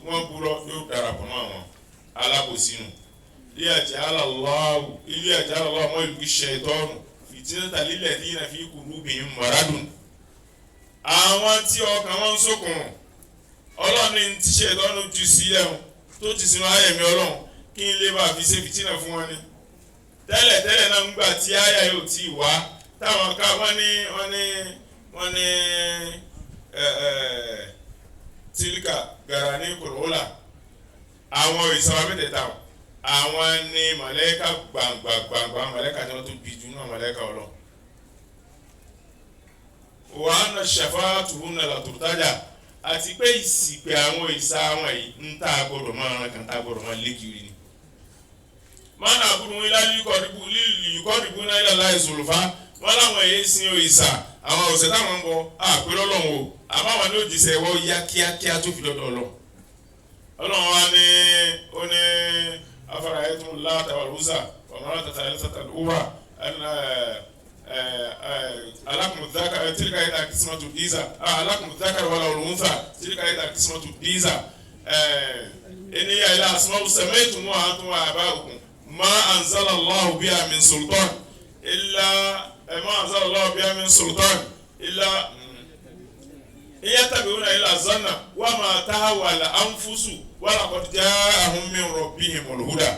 wọ́n bú lọ yóò darapọ̀ mọ́ àwọn alábòsínú. ilé àjẹ́ aláwọ̀ mọ́ ìlú iṣẹ́ ìtọ́nù fìtínátà lílẹ̀ tí yìí fi qulubihim maradun. àwọn tí ọkàn wọn ń sókun ọlọ́run ní ti ṣe ìtọ́nù ju sílẹ̀ tó ti sinú ayẹ̀mí ọlọ́run kí n lè bá fi ṣe fìtínà fún wọn ni. tẹ́lẹ̀ náà ń gbà tí àyà yóò tí ì wá táwọn ká wọ́n ní tílíkà gàrà ní kòrólà àwọn ìsàwá mẹ́tẹ̀ẹ̀ta àwọn ní màlẹ́kà gbàngbàngbà màlẹ́kà tí wọ́n tó bí jù náà màlẹ́kà ọlọ́ wàá nà ṣàfàtúhùn nà làtòtájà àti pé ìsìpè àwọn ìsà àwọn yìí ń tà gbọdọ̀ máa ràn kàn tà gbọdọ̀ máa lé kiri ni. mana abudu ila likọribu náà ilà láì sòlùfà wọn làwọn èyí sin òrìṣà àwọn òṣèlú táwọn ń bọ àpérò Ọlọ́run o àbáwọn ní òjìṣẹ ẹwọ ya kíákíá tó fi dọdọ lọ. Ọlọ́run wa ní ó ní afárá ẹtún látàwà lùsà ọmọlá tàtà ẹlẹsàtà lùwà alákùnmùdákà tìlíkà yìí dà kìsìmọ̀tò díza alákùnmùdákà wàlà olùwùnsà tìlíkà yìí dà kìsìmọ̀tò díza ènìyàn ilà àsìmọ̀ sẹ̀mẹ́tù mọ́ àtúnwà àbáwùkùn. ما أنزل الله بها من سلطان إلا إن يتبعون إلا الظن وما تهوى الأنفس ولقد جاءهم من ربهم الهدى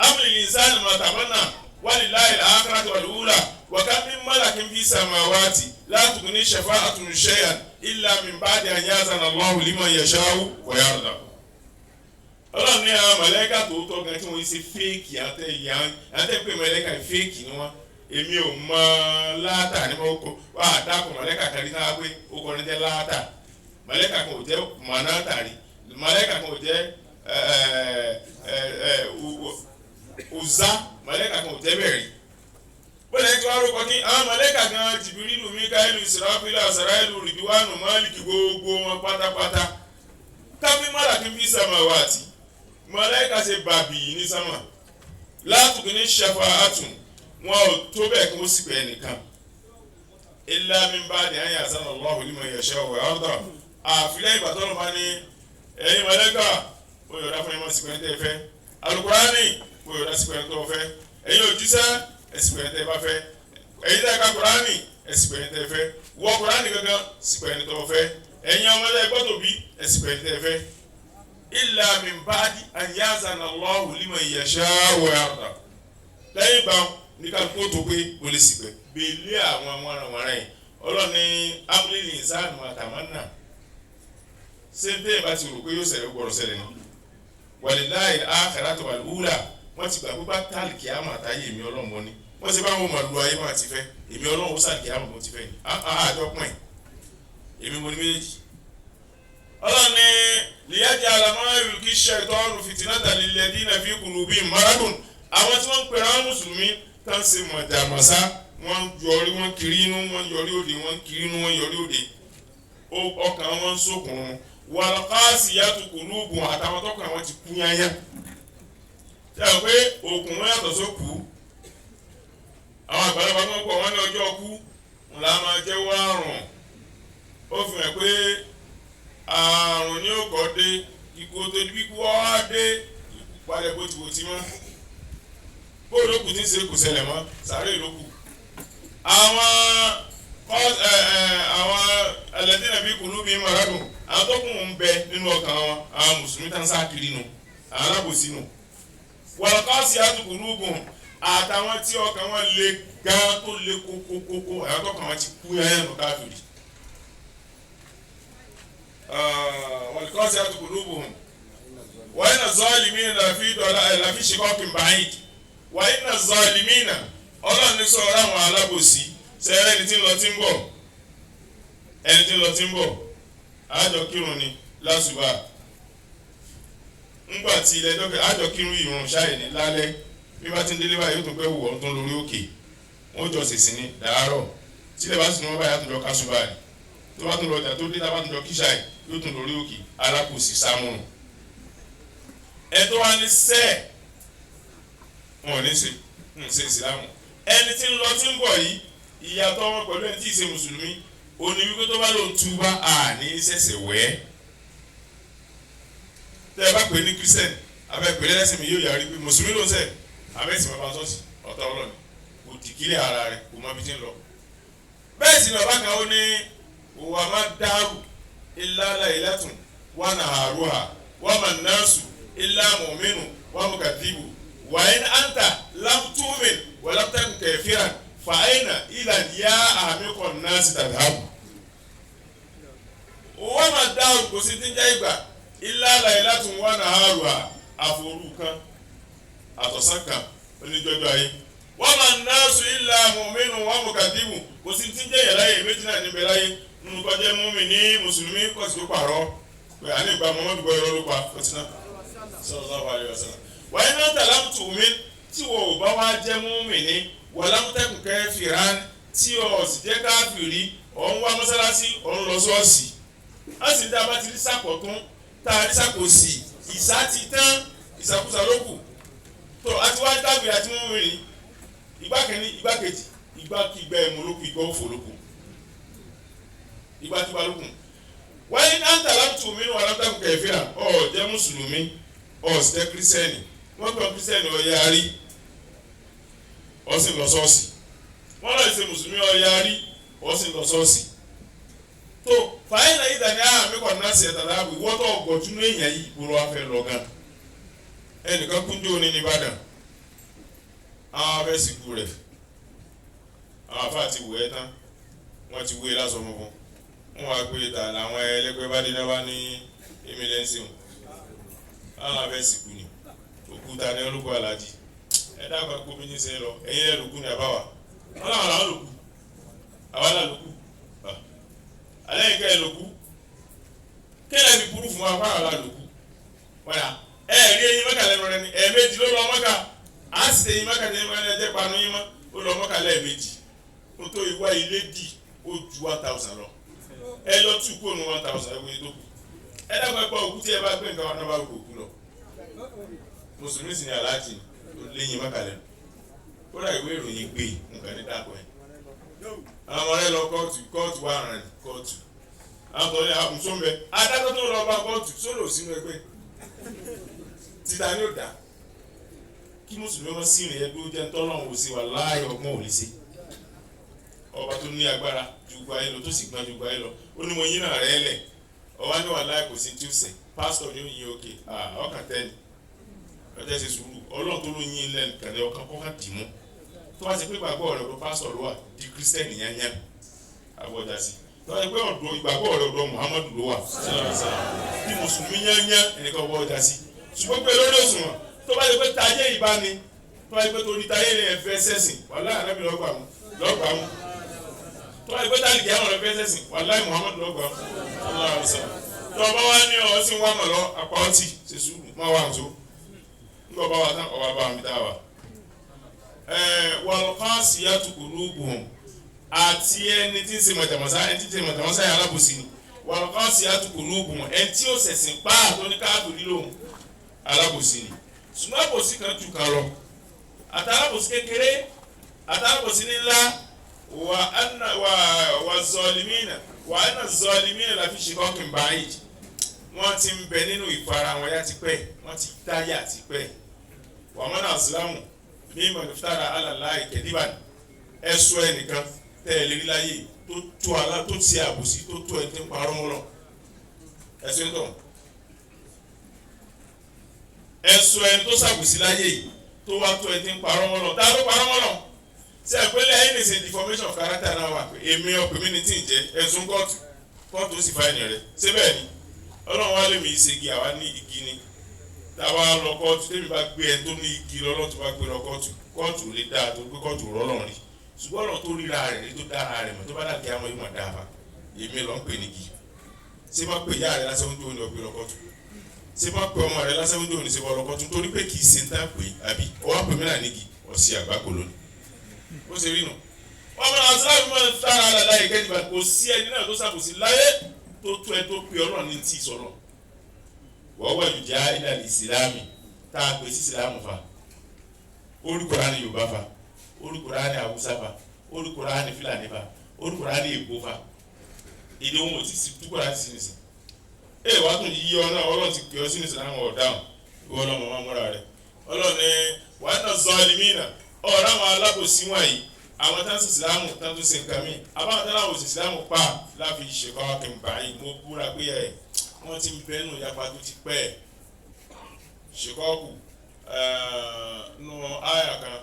أم للإنسان ما تمنى ولله الآخرة والأولى وكم من ملك في السماوات لا تغني شفاعة شيئا إلا من بعد أن يأذن الله لمن يشاء ويرضى. ọlọ́run ní àwọn mọ̀lẹ́kà tó tọ́ gan tí wọ́n ṣe fẹ́ẹ̀kì àtẹ̀ pé mọ̀lẹ́kà fẹ́ẹ̀kì ni wọ́n èmi ò mọ láàtà ní wọ́n kó wà á dákun mọ̀lẹ́kà kan ní sáà pé ó kọ́ ní jẹ́ láàtà mọ̀lẹ́kà kan ò jẹ́ mọ̀nàtà rí mọ̀lẹ́kà kan ò jẹ́ ọ̀zá mọ̀lẹ́kà kan ò jẹ́ bẹ̀rẹ̀ bọ́lá ẹni tí wọ́n rúkọ ní àwọn mọ̀lẹ́kà kan Jìbìrìlù Míkáílù Ìsìráfílù Àsàráìlù Rìdíwánù Máàlìkì gbogbo wọn pátápátá kábí mọ́làkì bí samawati mọ̀lẹ́kà ṣe bàbí ní sámà látùkù ní ṣẹfà àtùn wọn ò tó bẹ́ẹ̀ kí wọ́n sì pẹ́ nìkan illa min ba'di an ya'zana Allahu liman yasha'u wa yarda àfilẹ́ ìbàtọ́nù bá ní ẹ̀yin mọ̀lẹ́kà mo yọ̀dá fún ẹ̀mọ́ sípẹ́ tẹ́ fẹ́ Al-Qur'ani mo yọ̀dá sípẹ́ tó fẹ́ ẹ̀yin òjíṣẹ́ ẹ̀sìpẹ́ tẹ́ bá fẹ́ ẹ̀yin tẹ́ ká Qur'ani ẹ̀sìpẹ́ tẹ́ fẹ́ wọ Qur'ani gangan sípẹ́ tó fẹ́ ẹ̀yin ọmọdé gbọ́dọ̀ bí ẹ̀sìpẹ́ tẹ́ fẹ́ illa min ba'di an ya'zana Allahu liman yasha'u wa yarda lẹ́yìn ìgbà ní ká kó tó pé o lè sípẹ́ bèlè àwọn amọ̀ràn yìí ọlọ́ni amúlẹ̀ ìsáànù àtàmánà ṣé bẹ́ẹ̀ bá ti rò pé yóò ṣẹlẹ̀ gbọ́dọ̀ ṣẹlẹ̀ ní walillahi al-akhiratu wal-ula wọ́n ti gbà pé bá tàlì kí á máa táyé èmi ọlọ́run wọn ni wọ́n ti bá wọn máa lu ayé máa ti fẹ́ èmi ọlọ́run ó sàkí á máa mo ti fẹ́ yìí àjọpọ̀ èmi mo ní méjì ọlọ́ni liyaj'ala ma yulqi ash-shaytanu fitnatan lilladhina fi qulubihim maradun àwọn tí wọ́n ń pèrè àwọn mùsùlùmí tán ṣe mọ̀jàmọ́sá wọ́n yọrí wọ́n kiri inú wọ́n yọrí òde wọ́n kiri inú wọ́n yọrí òde ọkàn wọn ń sókun wal-qasiyatu qulubuhum àtàwọn tọkàn wọn ti kú yányá ṣe é pé òkun wọn yàtọ̀ sókù àwọn àgbàlagbà wọn pọ̀ wọ́n ní ọjọ́ ọkú ńlá máa jẹ́wọ́ àrùn ó fi hàn pé àrùn ní òkò dé ikú tó di kíkú ọ́ dé ikú palẹ̀ bó ti wò tí mọ́ bó lókù tí ń ṣe kò ṣẹlẹ̀ mọ́ sàárè lókù àwọn alladhina fi qulubihim maradun àwọn tó kún un bẹ nínú ọkàn wọn àwọn mùsùlùmí tán sáà kiri nù àwọn alábòsí nù wal-qasiyatu qulubuhum àtàwọn tí ọkàn wọn le gan tó le kókókókó àwọn tó kàn wọn ti kú yẹn nù káfíìrì wal-qasiyatu qulubuhum wa inna az-zalimina lafi shiqaqin ba'id wa inna az-zalimina ọlọ́run ní sọ̀rọ̀ àwọn alábòsí sẹ́yìn ẹni tí ń lọ tí ń bọ̀ ẹni tí ń lọ tí ń bọ̀ àjọ kírun ni lásùbà ńgbà tí ilẹ̀ ẹjọ́ àjọ kírun ìrun ṣáì ní lálẹ́ bí bá ti ń délé báyìí yóò tún pẹ́ wù ọ́ tó ń lórí òkè wọ́n jọ sèṣin ní dàárọ̀ tílẹ̀ bá sì ní wọ́n báyìí àtúnjọ kásùbà ni tó bá tún lọ ọjà tó dé tá bá tún jọ kíṣáì yóò tún lórí òkè alákòsí sámúnù ẹ tó wá ní sẹ́ẹ̀ wọn ò ní ṣe ìsìlámù ẹni tí ń lọ tí ń bọ̀ yìí ìyàtọ̀ wọn pẹ̀lú ẹni tí ì ṣe mùsùlùmí òní wípé tó bá lòun túbá àní ṣẹ̀ṣẹ̀ wẹ̀ tẹ́ ẹ bá pè ní kírísítẹ́nì abẹ́ pè lẹ́sìn mi yóò yàrá pé mùsùlùmí ló ń sẹ̀ abẹ́sìn bàbá sọ́ọ̀sì ọ̀tá ọlọ́ni kò dìkílẹ̀ ara rẹ̀ kò mọ ibi tí ń lọ. bẹ́ẹ̀ sì ni bàbá kan ó ní òwà má dàrú illa laylatun wa naharuha wa man nasu illa mu'minu wa mukaththibu wa in anta lam tu'min wa lam takun kafiran fa aina idhan ya amikon nasi tadhhabu. òwà má dàrú kò sí ti ń jẹ́ ìgbà illa laylatun wa naharuha àforú kan àtọ̀sán kan oníjọ́jọ́ ayé wa man nasu illa mu'minu wa mukaththibu kò sí ti ń jẹ́ ìyàláyè méjì náà níbẹ̀ láyé nínú kọjá múmi ní mùsùlùmí kọ̀sí tó pààrọ̀ pé àní ìgbà Muhammadu gbọ́ irọ́ ló pa fọ́tínà sallallahu alaihi wasallam. wàá iná tà lámùtù mi tí wọ́n ò bá wá jẹ́ múmi ní wọ́n lámùtẹ́kùn kafiran tí ọ̀ sì jẹ́ káfìrí ọ̀ ń wá mọ́sálásí ọ̀ ń lọ sọ́ọ̀sì. a sì ń dá bá ti rí sàpọ̀ tún tá a rí sàpò sí ìsá ti tán ìsàkúsà ló kù tó àti wá dábìrì àti múmi ní ìgbà kìíní ìgbà kejì ìgbà kígbà ẹ̀mú ló kù ìgbà òfò ló kù ìgbà tí balùkùn wáyé náńtà láti òmìnira wà látàkùn kẹfìrà ọ jẹ́ mùsùlùmí ọ sì jẹ́ kírísítẹ́nì wọ́n pè kírísítẹ́nì ọ̀yarí ọ sì lọ sọ́ọ̀sì wọ́n lọ ṣe mùsùlùmí ọ̀yarí ọ sì lọ sọ́ọ̀sì tó fàáyé náà yìí dàní àmì kọ̀ náà ṣe tàdá àbò ìwọ́tọ̀ ọ̀gbọ̀tún èèyàn yìí ìgboro afẹ́ lọ gan ẹnìkan kúnjó ní nìbàdàn àwọn afẹ́ sì kú rẹ̀ àwọn afẹ́ àti wù ẹ́ tán wọ́n ti wú e lásán fúnfún wọ́n wá pé ta làwọn ẹlẹ́gbẹ́ bá dé náà bá ní emílẹ́nsì wọn àwọn abẹ́ sìnkú ni òkúta ní olùkọ́ alájí ẹ dákọ̀ ẹ̀kọ́ mi ní sẹ́yìn lọ ẹ̀yìn ẹ̀ lòkú ni àbáwá wọn làwọn làwọn lòkú àwọn là lòkú alẹ́ yìí kẹ́ ẹ̀ lòkú kéèyàn fi burú fún wa fún àwọn là lòkú wọ́n yà ẹ̀ rí eyín mẹ́ka lẹ́nu rẹ ni ẹ̀ẹ̀mejì ló lọ mọ́ka á sì tẹ eyín mẹ́ka tẹ eyín mẹ́ka tẹ panu yín mọ́ ó lọ mọ́ka lẹ́ẹ̀mejì ó tó ìwá ilé dì ó ju 1000 lọ ẹ lọ tù kó nu 1000 ẹ wọ́n tó kù ẹ dákọ̀ ẹ̀kọ́ òkú tí ẹ bá gbé nǹkan wọn náà bá gbé òkú lọ mùsùlùmí sì ni aláàjì lẹ́yìn mẹ́ka lẹ́nu ó dà ìwé ìròyìn gbé nǹkan ní dàpọ̀ ẹ̀ àwọn ọmọ rẹ lọ kóòtù wà rìn kóòtù àwọn tó ní àmùsọ̀nbẹ adájọ́ tó lọ bá kóòtù sólò sínú ẹgbẹ́ títa ni ó dá kí mùsùlùmí wọn sí ìrìn ẹgbẹ́ ó jẹ́ tọ́lọ́run ò sí wà láàyè ọgbọ́n ò lè ṣe ọba tó ní agbára ju gba ayé lọ tó sì gbọ́n ju gba ayé lọ ó ní mo yín náà rẹ́ lẹ̀ ọba ní wà láàyè kò sí tí ó sẹ̀ pásítọ̀ ni ó yin òkè ọkàn tẹ́ni ọjọ́ ṣe sùúrù ọlọ́run tó ló yin lẹ́nu kàlẹ́ ọkàn kọ́kàn dì mú tó wá sí pé ìgbàgbọ́ rẹ̀ ọ̀dọ̀ pásítọ̀ ló wà di kírísítẹ́nì yányá àbọ̀dá sí tó wá sí pé ọ̀dọ̀ ìgbàgbọ́ rẹ̀ ọ̀dọ̀ Muhammadu ló wà bí mùsùlùmí yányá ẹnìkan wọ́ ọjà sí ṣùgbọ́n pé lórí òṣùwọ̀n tó bá yẹ pé tajé ìbáni tó bá yẹ pé torí tajé rẹ̀ fẹ́ sẹ́sìn wàláhì Ànábì lọ́gbà mú tó bá yẹ pé tálíkì àwọn rẹ̀ fẹ́ sẹ́sìn wàláhì Muhammadu lọ́gbà mú tó bá wá ní ọ̀ sí wà mọ̀ lọ apá ọtí ṣe sùúrù má wà tó nígbà bá wà tán ọ̀wà bá mi dá wa wal-qasiyatu qulubuhum àti ẹni tí ń ṣe mọ̀tàmọ́sá yà alábòsí ni wal-qasiyatu qulubuhum ẹni tí ó ṣẹ̀sìn páà tó ní káàtó nílòhùn alábòsí ni ṣùgbọ́n àbòsí kan jù kan lọ àtàlábòsí kékeré àtàlábòsí ńlá wà zọlímínà wà ẹ̀nà zọlímínà láfi shiqaqin ba'id wọ́n ti ń bẹ nínú ìfara wọn yá ti pẹ́ wọ́n ti dáyà ti pẹ́ wà mọ́nà àsìlámù mímọ̀ ìfitara alàláì kẹ̀díbàn ẹ̀sọ́ ẹnìkan tẹ̀lé láyé tó ti àbòsí tó tó ẹni tí ń parọ́ mọ́ lọ ẹ̀sọ́ ẹni tó ẹ̀sọ́ ẹni tó sàbòsí láyé tó wá tó ẹni tí ń parọ́ mọ́ lọ tá a ló parọ́ mọ́ lọ ṣe àpẹẹrẹ ẹ̀yìn ní ṣe deformation of character náà wà pé èmi ọkùnrin ní tí ń jẹ ẹ̀sùn kóòtù ó sì fa ẹni rẹ̀ ṣé bẹ́ẹ̀ ni ọlọ́run wá lè mi ìṣègì àwa ní igi ni táwa lọ kóòtù tẹ́mi bá gbé ẹni tó ní igi lọ́lọ́ tó bá gbé lọ kóòtù ò lè dáa tó gbé kóòtù rọ́lọ́run rí ṣùgbọ́n ọ̀nà tó ríra rẹ̀ rí tó dára rẹ̀ mọ̀ tó bá dàgbé àwọn ìmọ̀ dáa èmi lọ ń pè nígi ṣé má pè yá rẹ̀ lásán oúnjẹ òní ọ̀gbìn lọ kóòtù ṣé má pè ọmọ rẹ̀ lásán oúnjẹ òní ṣe bọ́ lọ kóòtù nítorí pé kì í ṣe ń tà pé àbí ọwọ́ pè mí là nígi ọ̀sì àgbákò lónìí ó ṣe rí nù wọ́n mọ̀ àwọn sábà mọ̀ tára àlàyé kẹ́nìbà kò sí ẹni náà tó ṣàkóso láyé tó tó ẹ tó pe ọlọ́run ní tí ìsọ̀rọ̀ wọ́n wà yóò já ilẹ̀ ìsìlámì tá a pè sí ìsìlámù fa olùkọ́ra ní Yorùbá fa olùkọ́ra ní Haúsá fa olùkọ́ra ní Fúlàní fa olùkọ́ra ní Èkó fa èdè wọn ò ti sí dúkọ́ra ti sí nìsín ẹ wàá tún yí ọ náà ọlọ́run ti pè ọ sí ìsìlámù ọ̀dáhùn ìwọ ọlọ́run máa múra rẹ ọlọ́run ní wàá náà zọ́ọ̀lìmínà ọ̀rọ̀ àwọn alábòsí wọ̀nyí àwọn tá ń sin ìsìlámù tá ń tún sin nǹkan míì àbáwọn tá láwọn òsì ìsìlámù pa láfi ṣèkọ́ kẹmbà yìí mo búra pé ẹ̀ wọ́n ti ń bẹ́nu ìyapa tó ti pẹ́ ẹ̀ ṣèkọ́kù nù áyà kan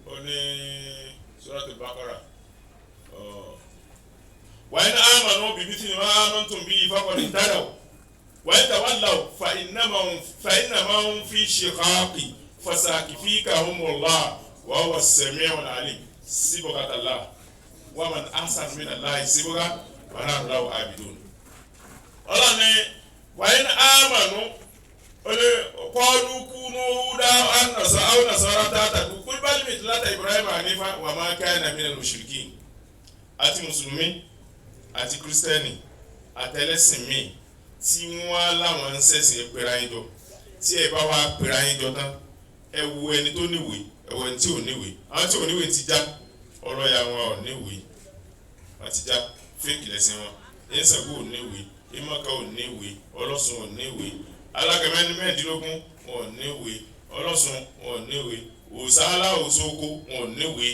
ó ní Suratul Baqara wa in amanu bi mithli ma amantum bihi faqad ihtadaw wa in tawallaw fa innama hum fi shiqaqin fasakfikahumullah wa huwa as-sami'ul 'alim sibghatallah wa man ahsana minallahi sibgha wa nahnu lahu 'abidun ọlọ́ni wàyí ní àmànú olè kọ́ọ̀lù kúnú húdà àwọn nasara tààtà kúkúrú bá lè tìlátà Ibrahim hanifa wà máa kana minal mushrikin àti mùsùlùmí àti kírísítẹ́nì àtẹlẹ́sìn míì tí wọ́n láwọn ń ṣẹ̀sìn pera yín jọ tí ẹ bá wá pera yín jọ tán ẹ wo ẹni tó níwèé ẹ wo ẹni tí ò níwèé àwọn tí ò níwèé ti já ọ̀rọ̀ ya wọn ò níwèé wọ́n ti já fíìkì lẹ́sìn wọn ẹ̀ńsàgbó ò níwèé ìmọ̀ká ò níwèé ọlọ́sùn ò níwèé alágẹ̀mẹ́ni mẹ́ẹ̀ẹ́dínlógún wọn ò níwèé ọlọ́sùn wọn ò níwèé òsàlá òsókó wọn ò níwèé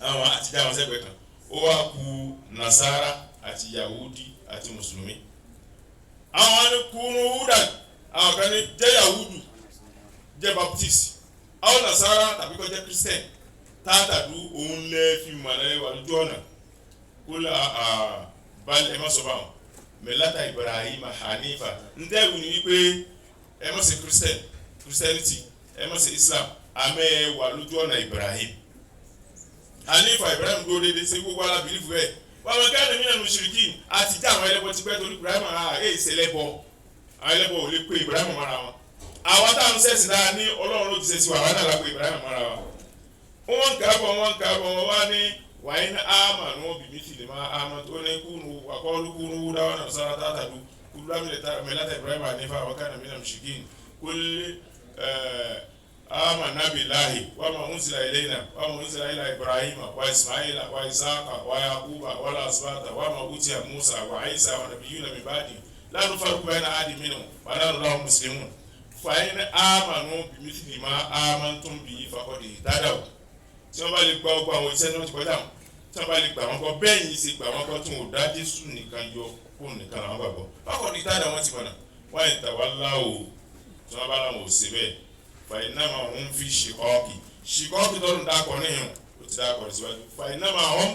àwọn àtijọ́ àwọn sẹ́gbẹ̀ẹ́ kan ó wá ku nasara àti yahudi àti mùsùlùmí àwọn ni kúrú húdà àwọn kan ní jẹ́ yahudu jẹ́ baptist àwọn nasara tàbí kó jẹ́ christian tààtàdú òun lẹ́ fi mọ̀lẹ́ wà lójú ọ̀nà kó lè balẹ̀ ẹ má sọ báwọn mẹlata Ibrahim hanifa ntẹ́wù ni wípé ẹ má ṣe Christianity ẹ má ṣe Islam àmẹ́ wà lójú ọ̀nà Ibrahim ànífà Ibrahim dúró déédéé ṣe gbogbo ala bìlífù bẹ́ẹ̀ wọ́n mọ̀ káàdé mí nànú ṣìrìkì àti já àwọn ẹlẹ́bọ ti pẹ́ torí Ibrahim ìṣẹ̀lẹ̀bọ àwọn ẹlẹ́bọ ò lè pé Ibrahim mọ́ra wọn àwọn táwọn sẹ́sìn dáa ní Ọlọ́run ló ti ṣe sí wa àwọn náà la pé Ibrahim mọ́ra wa wọ́n kà bọ̀ wọ́n wá ní wàá ní àmà ní wọ́n bìbí fìlè má àmà tó ní kúnnù àkọọ́lù kúnnù dáwọn náà sára tààtàdù kúlù lámìlẹ́tà Ibrahim ànífà wákàtí mí nànú ṣìrìkì kúlẹ̀ آمنا بالله وما أنزل إلينا وما أنزل إلى إبراهيم وإسماعيل وإسحاق ويعقوب والأسباط وما أوتي موسى وعيسى ونبيون من بعده لا نفرق بين أحد منهم ونحن له مسلمون فإن آمنوا بمثل ما آمنتم به فقد اهتدوا tí wọ́n bá lè gba ọgbà àwọn iṣẹ́ náà ti kọjá wọn tí wọ́n bá lè gbà wọ́n kọ́ bẹ́ẹ̀ yìí ṣe gbà wọ́n kọ́ tí wọ́n dá Jésù nìkan yọ kó nìkan làwọn gbàgbọ́ bákan ní ìtajà wọn ti mọ̀nà wọ́n yẹn tàwa láwò tí wọ́n bá láwọn ò ṣe bẹ́ẹ̀ fàyínàmà wọn fi ṣìkọ́ọ̀kì tó ń dákọ̀ níhìn ó ti dákọ̀ síwájú fàyínàmà wọn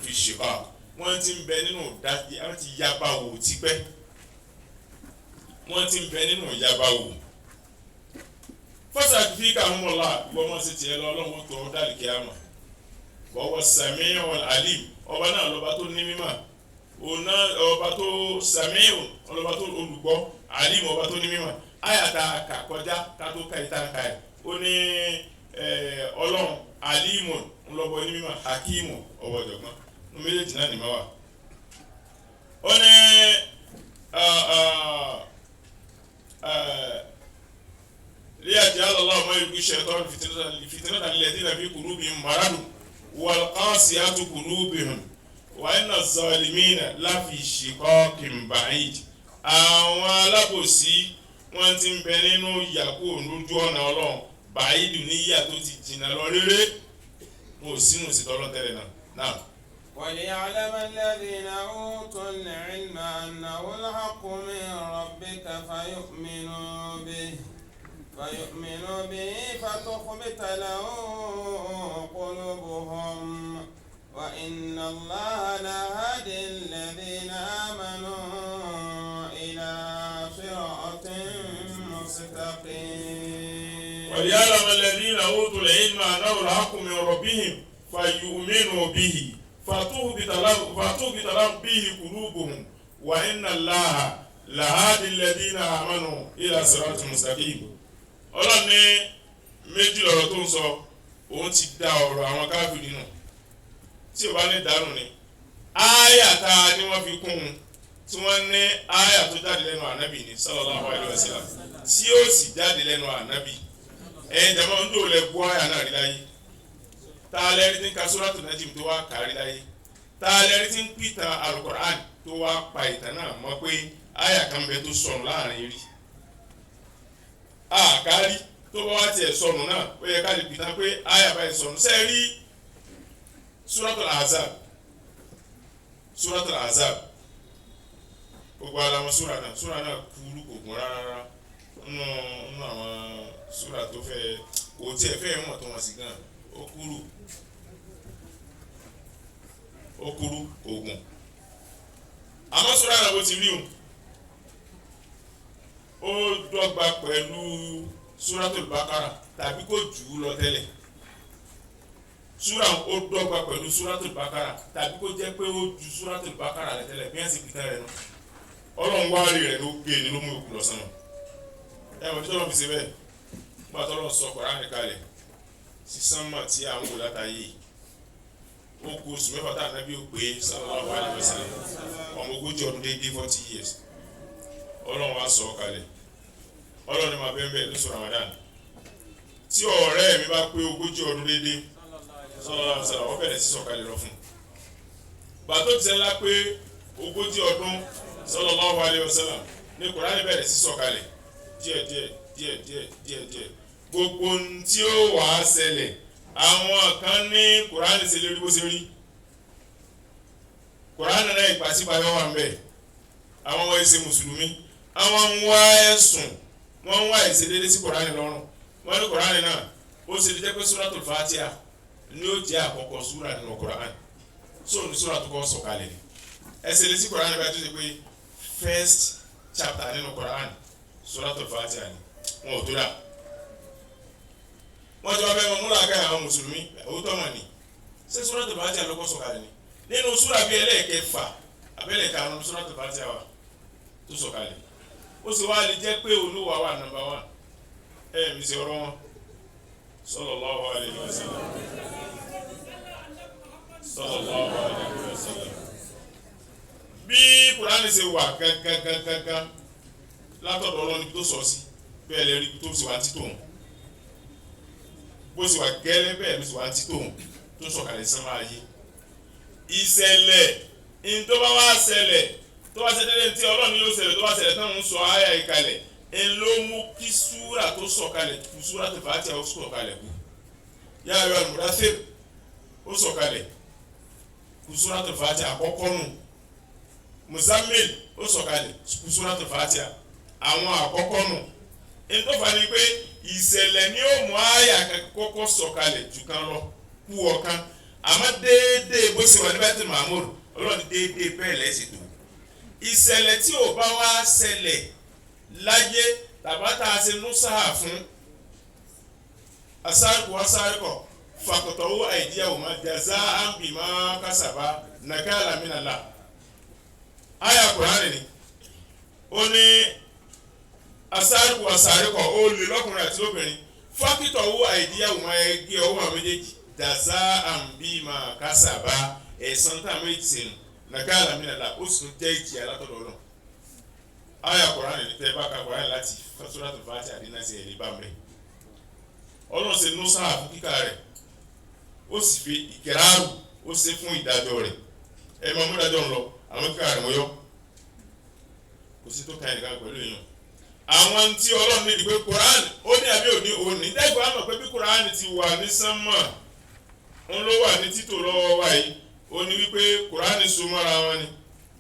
fi ṣìkọ́ọ̀kì wọ́n ti ń bẹ nínú dájí wọ́n ti yaba wò tipẹ́ wọ́n ti ń bẹ nínú yaba wò fọ́sàkì fi kà ń mọ̀lá ìwọ́n mọ̀ sí tiẹ̀ lọ ọlọ́run tó dálì kí á mọ̀ bọ́wọ́ Sami'ul Alim ọba náà lọ́ba tó ní mímọ̀ ọ̀nà ọba tó Sami'un ọlọ́ba tó olùgbọ́ Alim ọba tó ní mímọ̀ ayata kà kọjá kátó ka ìta ka ẹ̀ ó ní ọlọ́run Alimun ńlọ́bọ ní mímọ̀ Hakimu ọwọ́ ọ̀jọ̀gbọ́n ní méjèèjì náà ní ma wà ó ní ليجعل الله ما يلقي الشيطان فتنة للذين في قلوبهم مرض والقاسية قلوبهم وإن الظالمين لفي شقاق بعيد àwọn alábòsí wọ́n ti ń bẹ nínú ìyàkó lójú ọ̀nà Ọlọ́run bàáyìdù ní ìyà tó ti jìnnà lọ réré mo sínú ìsìtọ́ Ọlọ́run tẹ́lẹ̀ náà. وليعلم الذين أوتوا العلم أنه الحق من ربك فيؤمنوا به فتخبت له قلوبهم وإن الله لهادي الذين آمنوا إلى صراط مستقيم. وليعلم الذين أوتوا العلم أنه الحق من ربهم فيؤمنوا به فتخبت لهم به قلوبهم وإن الله لهادي الذين آمنوا إلى صراط مستقيم. Ọlọ́run ní méjì lọ́rọ̀ tó ń sọ òun ti da ọ̀rọ̀ àwọn káfíìrì nù tí ò bá ní dànù ni ááyà tá a ní wọ́n fi kún un tí wọ́n ní ááyà tó jáde lẹ́nu ànábì ní sallallahu alaihi wasallam tí ó sì jáde lẹ́nu ànábì ẹ̀yìn jàmọ́ ń dò lẹ́ gbọ́ ááyà náà rí láyé tá a lẹ́rí tí ń ka Suratul Najm tó wá kárí láyé tá a lẹ́rí tí ń pìtàn Al-Qur'an tó wá pa ìtàn náà mọ́ pé ááyà kan bẹ tó sọnù láàrin rí àkárí tó bá wá tiẹ̀ sọnù náà ó yẹ ká lè pìtàn pé ááyà báyìí sọnù sẹ́ẹ̀rí Suratul Ahzab gbogbo alamọ súra náà kúrú kò gùn rárá nínú àwọn súra tó fẹ́ kò tiẹ̀ fẹ́ mọ̀ tó wọn sí gan ó kúrú kò gùn àmọ́ súra náà bó ti rí òun ó dọ́gba pẹ̀lú Suratul Baqara tàbí kò jù ú lọ tẹ́lẹ̀ súra ó dọ́gba pẹ̀lú Suratul Baqara tàbí kó jẹ́ pé ó ju Suratul Baqara rẹ̀ tẹ́lẹ̀ bí wọ́n sì pìtàn rẹ̀ náà Ọlọ́run wá rí rẹ̀ ló gbé ní ló mú ìkú lọ sánà ẹ̀wọ̀n tí Ọlọ́run fi ṣe bẹ́ẹ̀ nígbà tó lọ́ọ́ sọ Kùránì kalẹ̀ sí sánmà tí àwọn wò látàyè ó kú oṣù mẹ́fà tá ànábì ó pé sallallahu alaihi wasallam ọmọ ogójì ọdún déédéé 40 years Ọlọ́run wá sọ kalẹ̀ Ọlọ́run ní máa bẹ́ẹ̀ bẹ́ẹ̀ lóṣù Ramadan tí ọ̀rẹ́ mi bá pé ogójì ọdún déédéé sallallahu alaihi wasallam wọ́n bẹ̀rẹ̀ sí sọ̀kalẹ̀ lọ fún bàtó ti sẹ́lá pé ogójì ọdún sallallahu alaihi wasallam ní Kùránì bẹ̀rẹ̀ sí sọ̀kalẹ̀ díẹ̀ gbogbo tí ó wà á ṣẹlẹ̀ àwọn kan ní Kùránì ṣe lérí bó ṣe rí Kùránì náà ìpàsípàyọ́ wà ń bẹ̀ àwọn wọ́n ṣe mùsùlùmí àwọn ń wá ẹ̀sùn wọ́n ń wá ìṣedédé sí Kùránì lọ́rùn wọ́n ní Kùránì náà ó ṣe lè jẹ́ pé Suratul Fatiha ni ó jẹ́ àkọ́kọ́ súra nínú Kùránì ní súra tó kọ́ sọ̀kalẹ̀ ni ẹsẹ̀ lè sí Kùránì bá tó ṣe pé first chapter nínú Kùránì Suratul Fatiha ni wọn ò tó dà wọ́n ti wá fẹ́ mọ múra ká àwọn mùsùlùmí òótọ́ mọ̀ ni ṣé Suratul Fatiha ló kọ́ sọ̀kalẹ̀ ni nínú súrà bíi ẹlẹ́ẹ̀kẹfà abẹ́lẹ̀ karùn-ún Suratul Fatiha wa tó sọ̀kalẹ̀ ó sì wá lè jẹ́ pé Olúwa wà nàmbà 1 mi sì ọ̀rọ̀ wọn sallallahu alaihi wasallam sallallahu alaihi wasallam bí Kùránì ṣe wà gángan látọ̀dọ̀ Ọlọ́run tó sọ sí bẹ́ẹ̀ lẹ́rí tó sì wá títò hàn bó sì wà gẹ́lẹ́ bẹ́ẹ̀ ló sì wá títò hàn tó sọ̀kalẹ̀ sánmà ayé ìṣẹ̀lẹ̀ tó bá wá ṣẹlẹ̀ tó bá ṣẹlẹ̀ tí Ọlọ́run yóò ṣẹlẹ̀ tó bá ṣẹlẹ̀ tán ń sọ àyà ìkalẹ̀ ló mú kí súrà tó sọ̀kalẹ̀ kú Suratul Fatiha ó sọ̀kalẹ̀ kú Ya ayyuhal mudaththir ó sọ̀kalẹ̀ kú Suratul Fatiha àkọ́kọ́ nù Muzammil ó sọ̀kalẹ̀ kú Suratul Fatiha àwọn àkọ́kọ́ nù ìtọ́fà ni pé ìṣẹ̀lẹ̀ ni ó mú àyà kọ́kọ́ sọ̀kalẹ̀ jù kan lọ kú ọ̀kan àmọ́ déédéé bó ṣe wà ní Baitul Ma'mur Ọlọ́run déédéé bẹ́ẹ̀ lẹ́sìn tó ìṣẹ̀lẹ̀ tí ò bá wá ṣẹlẹ̀ láyé tàbátà ṣe nùsáà fún asárikù asárikọ̀ faqta'u aydiyahuma jaza'an bima kasaba nakala minallah àyà Kùránì ni ó ní asárikù asárikọ̀ ó lè lọ́kùnrin àti lóbìnrin faqta'u aydiyahuma ẹgbẹ́ ọwọ́ méjèèjì jaza'an bima kasaba ẹ̀san tá a méjì sínú nakala minallah ó sì jẹ́ ìjìyà látọ̀dọ̀ náà àyà Kùránì ní tẹ́ bá ka Kùránì láti Suratul Fatiha àdínàṣe ẹ̀ lè bá mẹ́ Ọlọ́run ṣe nú sáà fún kíkà rẹ̀ ó sì fi ìkẹ́ráàrù ó ṣe fún ìdájọ́ rẹ̀ ẹ máa mú ìdájọ́ ń lọ àwọn kíkà rẹ̀ wọ́n yọ kò sí tó ka ẹnìkan pẹ̀lú èèyàn àwọn tí Ọlọ́run ní ìdìbò Kùránì ó ní àbí òní òní dẹ́gbẹ́ àmọ̀ pé bí Kùránì ti wà ní sánmà ń ló wà ní títò lọ́wọ́ wáyé ó ní wípé Kùránì so mọ́ra wọn ni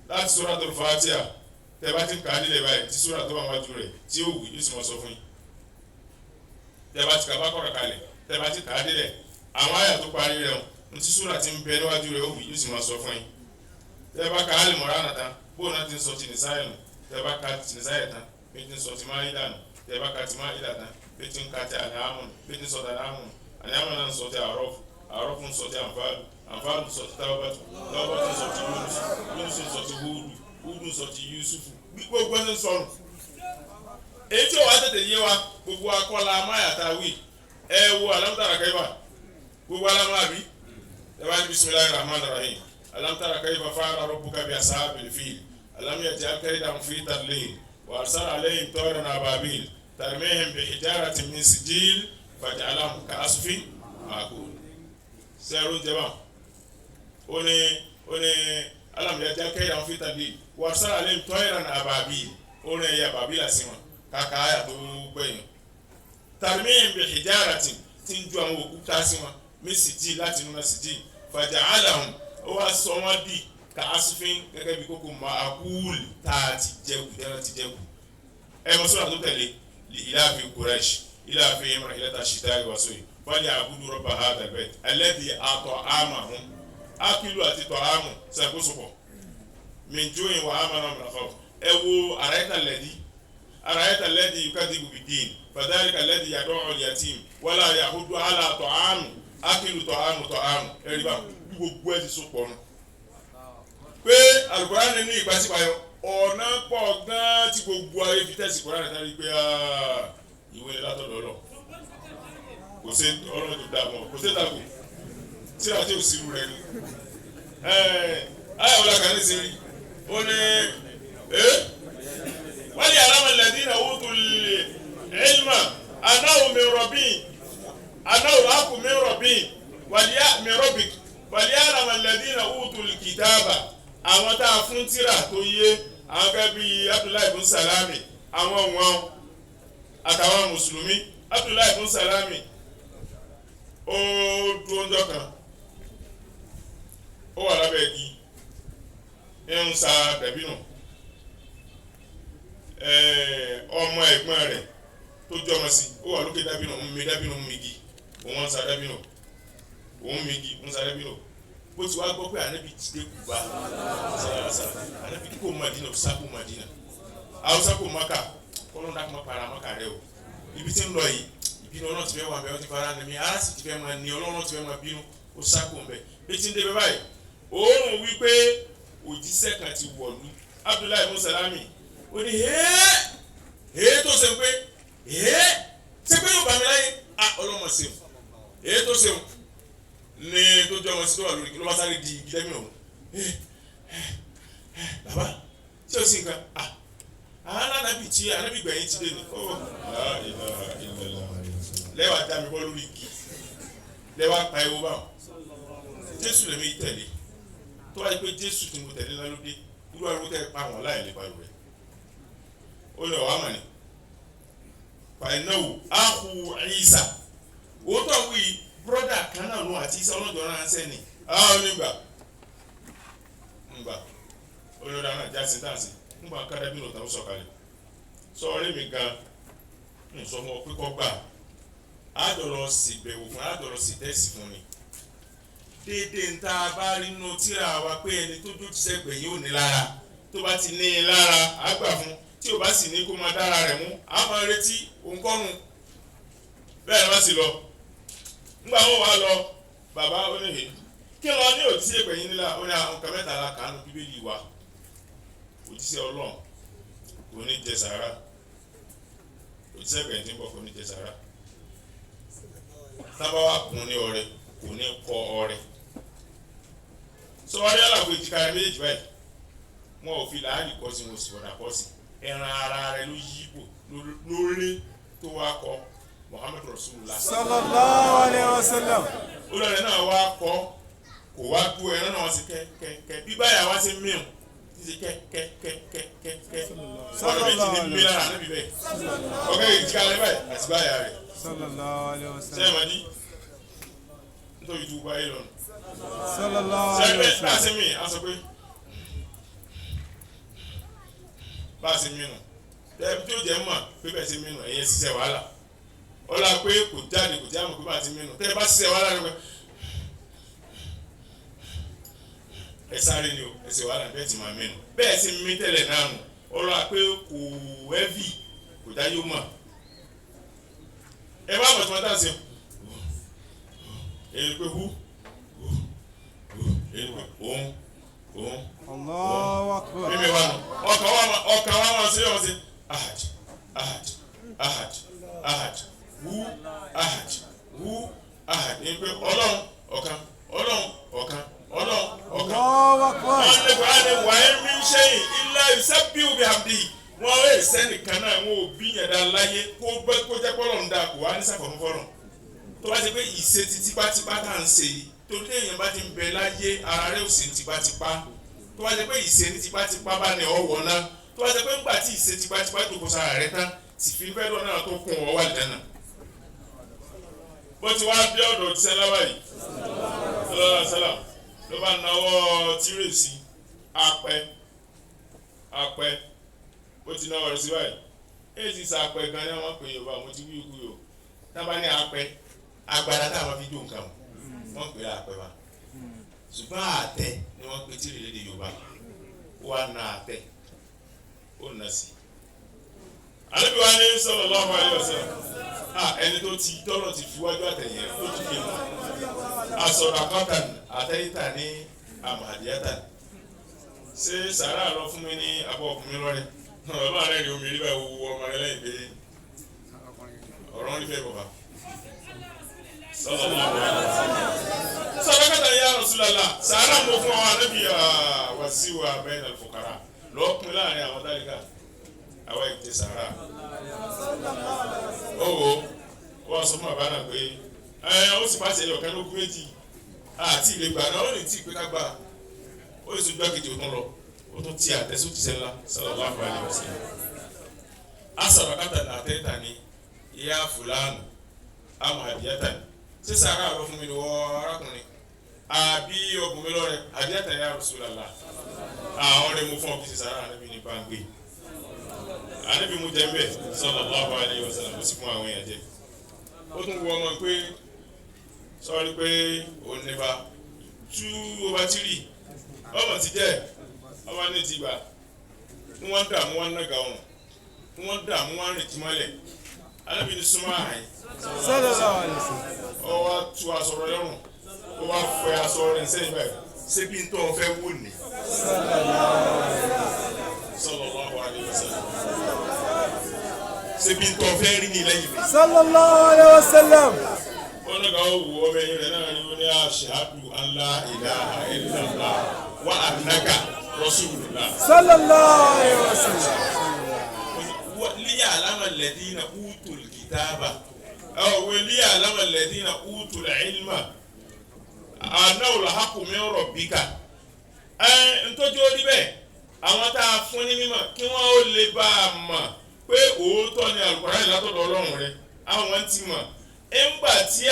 láti Suratul Fatiha tẹ́bá ti kà á nílẹ̀ báyìí tí sóra tó wà wájú rẹ̀ tí ó wù yóò sì mọ́ sọ fún yín tẹ́bá ti kà bá kọ̀rọ̀ kalẹ̀ tẹ́bá ti kà á nílẹ̀ àwọn àyà tó parí rẹ̀ hàn tí sóra ti ń bẹ níwájú rẹ̀ ó wù yóò sì mọ́ sọ fún yín tẹ́bá kà á lè mọ̀ra nàta bóun náà ti ń sọ ti nìsáyẹ̀ nù tẹ́bá kà ti nìsáyẹ̀ tán bí ti ń sọ ti Máídà nù tẹ́bá kà ti Máídà tán bí ti ń kà ti Ànáàmù bí ti ń sọ ti Ànáàmù Ànáàmù náà ń sọ ti Àrọ́fù ń sọ ti Ànfálù ń sọ ti Táwọ́bàtù Táwọ́bàtù ń sọ ti Yúnúsù ń sọ ti Húdù ń sọ ti Yúsúfù gbogbo ẹni sọnù èyí tí ó wá tètè yé wa gbogbo akọ́la amáyàtà wí ẹ wo Alam Tara Kayfa gbogbo alámàbí ẹ bá ní Bismillahir Rahmanir Rahim Alam Tara Kayfa fa'ala rabbuka bi ashabil fil alam yaj'al kaydahum fi tadlil wa arsala alayhim tayran ababil tarmihim bi hijaratin min sijil faj'alahum ka'asfin ma'kul sẹ́rù jẹ́bà ó ní alam yaj'al kaydahum fi tadlil warsala alayhim tayran ababil orin ẹ̀yà bàbílà sí wọn kàkà àyà tó gbẹ̀yìn tarmihim bi hijaratin tí ń ju àwọn òkúta sí wọn mísìjì láti inú mísìjì faja'alahum ó wá sọ wọn di ka'asfin gẹ́gẹ́ bí kókó ma'kul tá a ti jẹ́kù tẹ́lẹ̀ ti jẹ́kù ẹ mọ sọ́dọ̀ tó tẹ̀lé ilafi Quraysh ilafihim rihlata shita'i was-sayf falyabudu rabba hadha al-bayt alladhi at'amahum akilu àti tọ́hámù sàkóṣopọ̀ minjuin wa amana min khawf ẹ wo araita alladhi yukadhibu bid-din fadhalika alladhi yad'u al-yatim wala yahudu ala ta'am akilu ta'amu ẹ̀rí bá gbogbo ẹ̀ ti so pọ̀ nù. pé Al-Qur'an ní ìgbàsípayọ ọ̀nà pọ̀ gan tí gbogbo ayé fi tẹ̀sí Qur'an náà rí pé ìwé ni látọ̀dọ̀ lọ kò sí ọlọ́run tó dà mọ́ kò sí dàgbò tí a ti ò sí irú rẹ ni ayé ọ̀la kan ní sẹ́rí ó ní wọ́n yà láwọn alladhina utul ilma anáwó min rabbihim anáwó láàkú min rabbihim min rabbik wal ya'lamu alladhina utul kitaba àwọn tá a fún tírà tó yé àwọn gẹ́gẹ́ bíi Abdullahi ibn Salami àwọn wọn àtàwọn mùsùlùmí Abdullahi ibn Salami ó dúró ńjọ́ kan ó wà lábẹ́ igi ń sa dàbínù ọmọ ẹ̀gbọ́n rẹ̀ tó jọmọ sí ó wà lókè dàbínù ń mi dàbínù ń migi òun ń sa dàbínù òun migi ń sa dàbínù bó ti wá gbọ́ pé ànábì ti dé Kùbá ànábì kò Madina sáko Madina àwọn sáko Maka kọ́lọ́n dàkú má para Maka rẹ o ibi tí ń lọ yìí ìbínú ọlọ́run ti fẹ́ wà bẹ́ẹ̀ ó ti fara ní mi ara sì ti fẹ́ máa ní ọlọ́run ti fẹ́ máa bínú ó sáko ń bẹ̀ bí tí ń dé bẹ́ báyìí òórùn wípé òjíṣẹ́ kan ti wọ̀lú Abdullahi Musalami ó ní tó ṣe pé ṣe pé yóò bá mi láyé ọlọ́mọ ṣeun tó ṣeun ní tó jẹ́ ọmọ sí tó wà lórí kí ló bá sáré di igi lẹ́mìí ọ̀hún bàbá tí ó sì ń kan alábì tí alábì gbẹ̀yìn ti dé ni lẹ́wà dá mi bọ́ lórí igi lẹ́wà pa ewu báwọn Jésù lèmi tẹ̀lé tó wáyé pé Jésù tí mo tẹ̀lé lálódé irú ariwo tẹ́ pa wọn láì lè pariwo rẹ̀ ó lọ wàá mọ̀ ni pàìnáwó áhù Ìsá òótọ́ àwọn yìí brọ́dà kan náà ló àti Ìsá ọlọ́dọ̀ náà sẹ́ni nígbà olórí náà jáde dáàsì nígbà kára bí lòtà ó sọ̀kalẹ̀ sọ̀rọ̀ mi gan ń sọ fún ọ pé kọ́ gbà àdọ̀rọ̀ sì bẹ̀wò fún àdọ̀rọ̀ sì tẹ́sì fún mi déédéé ń tá a bá rí inú tíra wa pé ẹni tó dúró ti sẹ́gbẹ̀ẹ́ yóò ní lára tó bá ti ní i lára á gbà fún tí ò bá sì ní kó máa dára rẹ̀ mú á máa retí òǹkọ́nu bẹ́ẹ̀ ló bá sì lọ ńgbà wọn wá lọ bàbá oníhè kí lọ ní òjíṣẹ́ ìgbẹ̀yìn nílá ó ní àwọn nǹkan mẹ́ta la kàánú bíbélì wa òjíṣẹ́ Ọlọ́run kò ní jẹ sàárà òjíṣẹ́ ìgbẹ̀yìn tí ń bọ̀ kò ní jẹ sàárà tábà wà kún ní ọrẹ kò ní kọ ọrẹ sọwádìí àlàfo ìjìká rẹ méjèèjì báyìí wọn ò fi làálì kọ́ sí wọn sì wọ́n kọ́ sí ẹran ara rẹ ló yí ipò lórí tó wá kọ Muhammad Rasulullah sallallahu alaihi wasallam olórí náà wá kọ kò wá gbó ẹran náà wọ́n sì kẹ́kẹ́kẹ́ bí báyà wá sí mìíràn ti kẹ́kẹ́kẹ́kẹ́kẹ́ ọ̀rọ̀ méjì ní mímí lára níbi bẹ́ẹ̀ ọ̀gá ìjìká rẹ báyìí àti báyà rẹ sallallahu alaihi wasallam sẹ́yìn mọ́ni nítorí tó báyìí lọ́nà sallallahu alaihi sẹ́yìn wasallam láti mí a sọ pé bá a ṣe mìíràn tẹ́lẹ̀ tí ó jẹ́ mọ̀ pé bẹ́ẹ̀ ṣe mìíràn ẹ̀yẹ ṣiṣẹ́ wàhálà ọlá pé kò jáde kò jáde pé bá a ṣe mìíràn tẹ́lẹ̀ bá ṣiṣẹ́ wàhálà rẹ ẹ sáré ni o ẹ ṣe wàhálà bẹ́ẹ̀ ti máa mìíràn bẹ́ẹ̀ ṣe mí tẹ́lẹ̀ náà nù ọlá pé kò ẹ́fì kò dáyé mọ̀ ẹ bá mọ̀ tí wọ́n tà sí èyí pé hu èyí pé òun Allahu akbar mímí wa nù ọkàn wa máa ṣe ọ̀sẹ̀ ahad ahad ahad ahad hu ahad hu ahad èyí pé ọlọ́run ọ̀kan ọlọ́run ọ̀kan ọlọ́run ọ̀kan Allahu akbar wọ́n lè wá ní wàá mi ṣe ilé iṣẹ́ bí òbí àbí wọ́n lè sẹ́nìkan náà wọ́n ò bí yẹn dá láyé kó jẹ́ pọ́lọ̀ ń da kó wá ní sàfọ̀mọ́fọ́rọ̀ tó bá ti pé ìṣe ti tipátipá tá à ń ṣe yìí torí téèyàn bá ti ń bẹ láyé ara rẹ̀ ò sí ní tipátipá tó bá ti pé ìṣe ní tipátipá bá ní ọwọ́ náà tó bá ti pé ńgbà tí ìṣe tipátipá tó kó sára rẹ̀ tán sì fi fẹ́ lọ́nà tó kún ọ wà lẹ́nà bó ti wá bí ọ̀dọ̀ ti sẹ́lá báyìí sálàm ló bá náwó tírèsì apẹ ó ti náwó rẹ̀ sí báyìí èyí ti sàpẹ gan ni wọ́n pè Yorùbá mo ti wí ikú yòó tábà ní apẹ agbára táwọn fi jó nǹkan wọ́n pè é apẹ wa ṣùgbọ́n àtẹ ni wọ́n pè tírè lédè Yorùbá ó wà ná àtẹ ó nà sí. Ànábì wa ní sallallahu alaihi wasallam ẹni tó ti tọ́lọ̀ ti fi wájú àtẹ̀yẹ ó ti fi mọ̀ asọ̀rọ̀ àkọ́tàn àtẹ̀yìntà ní àmàdíyàtà ṣé sàrà lọ fún mi ní abọ́ ọkùnrin lọ́rẹ́ bàbá rẹ̀ ni omi rí bá wo ọmọ rẹ̀ lẹ́yìn pé ọ̀rọ̀ ń fẹ́ bàbá sallallahu alaihi wasallam sadaqatan ya Rasulullah sàrà mo fún ọ Ànábì wàsíwà bayna al-fuqara lọ́ọ̀pin láàrin àwọn tálíkà àwọn ìtẹ̀ sàrà owó wọ́n sọ fún bàbá náà pé ó sì pàṣẹ ọ̀kan lógún méjì àti ìlẹ̀gbà náà ó lè tí ìpé kágbà ó lè sojú àkejì òtún lọ ó tún ti àtẹ́sù ti sẹ́lá sallallahu alaihi wasallam sadaqatan àtẹ́ta ni ìyá fúlànù àmọ̀ àdìyàtà ni ṣé sàrà àlọ́ fún mi ni wọ́n arákùnrin àbí ọkùnrin mi lọ́rẹ̀ àdìyàtà ya Rasulullah àwọn ọ̀rẹ́ mo fún ọ kí ṣe sàrà ànábì ní báńgbé ànábì mú jẹ mbẹ sallallahu alaihi wasallam ó sì fún àwọn èèyàn jẹ ó tún wọ ọmọ pé sọrí pé òun nípa tú ọba tí rí ọmọ ti jẹ ọmọ ní ti gbà ní wọn dààmú wọn nàgà ọrùn ní wọn dààmú wọn rìn tìmọ́lẹ̀ Ànábì ní súnmọ́ àyè. Sallallahu alaihi wasallam. Ó wá tú aṣọ rẹ̀ lọ́rùn. Ó wá fẹ́ aṣọ rẹ̀ sẹ́yìn báyìí. Ṣé bí n tó fẹ́ wò ní? Sallallahu alaihi wasallam. Ṣé bí n tó fẹ́ rí ní lẹ́yìn mi? Sallallahu alaihi wasallam. Wọ́n ká wò ọmọ ẹ̀yìn rẹ̀ náà ni ó ní ashhadu an la ilaha illallah wa annaka rasulullah. Sallallahu alaihi wasallam. ليعلم الذين أوتوا الكتاب أو ليعلم الذين أوتوا العلم أنه الحق من ربك. ntọ́jú orí bẹ́ẹ̀ àwọn tá a fún ní mímọ̀ kí wọ́n ó lè bá a mọ̀ pé òótọ́ ni Al-Qur'an látọ̀dọ̀ Ọlọ́run rẹ̀ àwọn ti mọ̀ ńgbà tí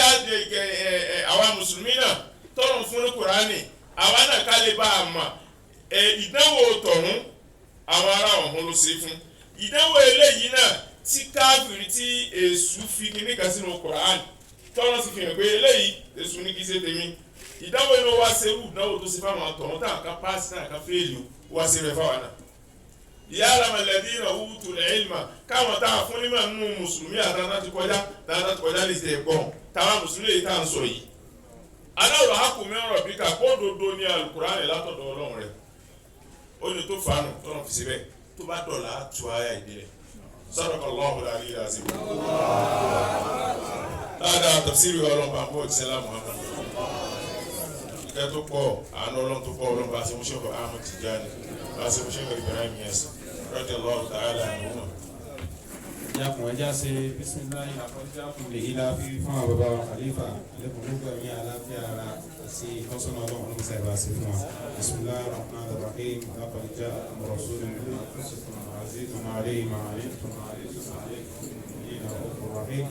àwa mùsùlùmí náà tọ́lọ̀ fún ní Kùránì àwa náà ká lè bá a mọ̀ ìdánwò tọ̀hún àwọn ará ọ̀hún ló ṣe fún ìdánwò eléyìí náà tí káfíìrì tí èṣù fi kíní kan sínú Kùránì tọ́lọ́ sì fi hàn pé eléyìí èṣù ní kí ṣe tèmi ìdánwò inú wa ṣe wù ìdánwò tó ṣe fáwọn àtọ̀hún táwọn kan páàsì náà kan fẹ́ẹ̀lì wá sí rẹ̀ fáwọn náà. ya'lamu alladhina utul ilma káwọn táwọn fún nímọ̀ nínú mùsùlùmí àtàwọn ti kọjá lè ṣe ẹ̀gbọ́n táwọn mùsùlùmí èyí tá à ń sọ yìí. aláwọ̀ haqqu min rabbika kó dodo ní Al-Qur'ani látọ̀dọ̀ Ọlọ́run rẹ̀ ó ní tó fanu tọ́nà fi síbẹ̀ tó bá dọ̀la tu àyà ìbílẹ̀ Sadaqallahu al-aliyyul azim. dáadáa tafsiri Ọlọ́run bá ń bọ̀ ìṣẹ́lá Muhammad ìkẹ́ tó pọ̀ àánú Ọlọ́run tó pọ̀ Ọlọ́run bá ṣe mú ṣẹ́kọ̀ Ahmad Tijani bá ṣe mú ṣẹ́kọ̀ Ibrahim Niasse radiyallahu ta'ala anhuma. Jákun ẹja ṣe bísíláì àkọjákun lè ilá fi fún àwọn bàbá wa Khalifa lẹ́kùn gbogbo ẹ̀mí àlàáfíà ara àti ìtọ́sọ́nà Ọlọ́run ló ń sábà ṣe fún wa. Bismillahir rahmanir rahim laqad ja'akum rasulun min anfusikum azizun alayhi ma anittum harisun alaykum bil mu'minina ra'ufur rahim.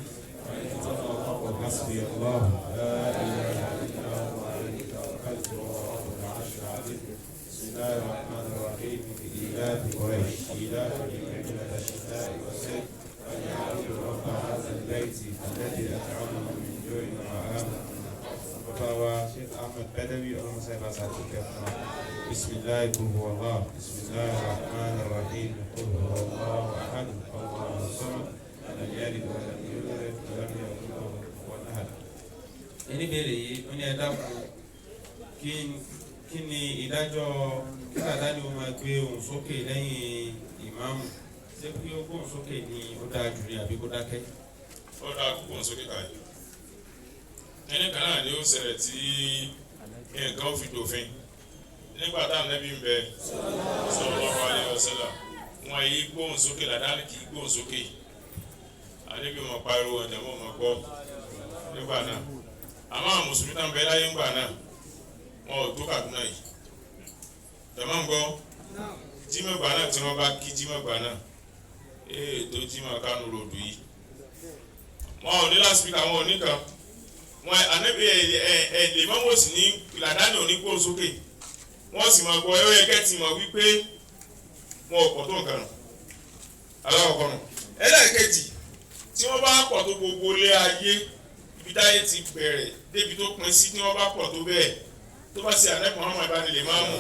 حسبي الله لا اله الا هو عليه توكلت وهو رب العرش العظيم. بسم الله الرحمن الرحيم لإيلاف قريش إيلافهم رحلة الشتاء والصيف فليعبدوا رب هذا البيت الذي أطعمهم من جوع وآمنهم من خوف. وقال شيخ أحمد بدوي اللهم صل على سيدنا بسم الله قل هو الله بسم الله الرحمن الرحيم قل هو الله أحد الله الصمد لم يلد ولم يولد ولم يكن له كفوا أحد. ẹni bèrè yìí ó ní ẹ dákun kí ni ìdájọ́ kí àdáni ó máa gbé ohùn sókè lẹ́yìn ìmáàmù ṣé kí ó gbóhùn sókè ni ó dáa jù ní àbí kó dákẹ́. ó dáa kó gbóhùn sókè káyọ̀ ẹni kan náà ni ó ṣẹlẹ̀ tí nǹkan ó fi dòfin nígbà tá Ànábì ń bẹ sallallahu alaihi wasallam wọn yìí gbóhùn sókè làdáni kì í gbóhùn sókè Ànábì mọ̀ pariwo ọ̀jà mọ̀ mọ̀ gbọ́ nígbà náà àmọ́ àwọn mùsùlùmí náà ń bẹ láyé ńgbà náà wọn ò tó Kaduna yìí tẹ̀mọ́ ń gbọ́ jímọ̀gbà náà tí wọ́n bá kí jímọ̀gbà náà tó jímọ̀ Kánò ròdù yìí wọn ò ní lásìkò àwọn oníkan wọn Ànábì lè mọ́mọ́ sí ní làdáni òní gbóhùn sókè wọ́n sì máa gbọ́ ẹ yẹ kẹ́ ti mọ̀ wípé wọn ò pọ̀ tó nǹkan nù aláwọ̀kọ́ nù ẹlẹ́ẹ̀kejì tí wọ́n bá pọ̀ tó gbogbo ilé ayé ibi táyé ti bẹ̀rẹ̀ débi tó pin sí tí wọ́n bá pọ̀ tó bẹ́ẹ̀ tó bá ṣe Ànábì Muhammad ìbáni lè máa mú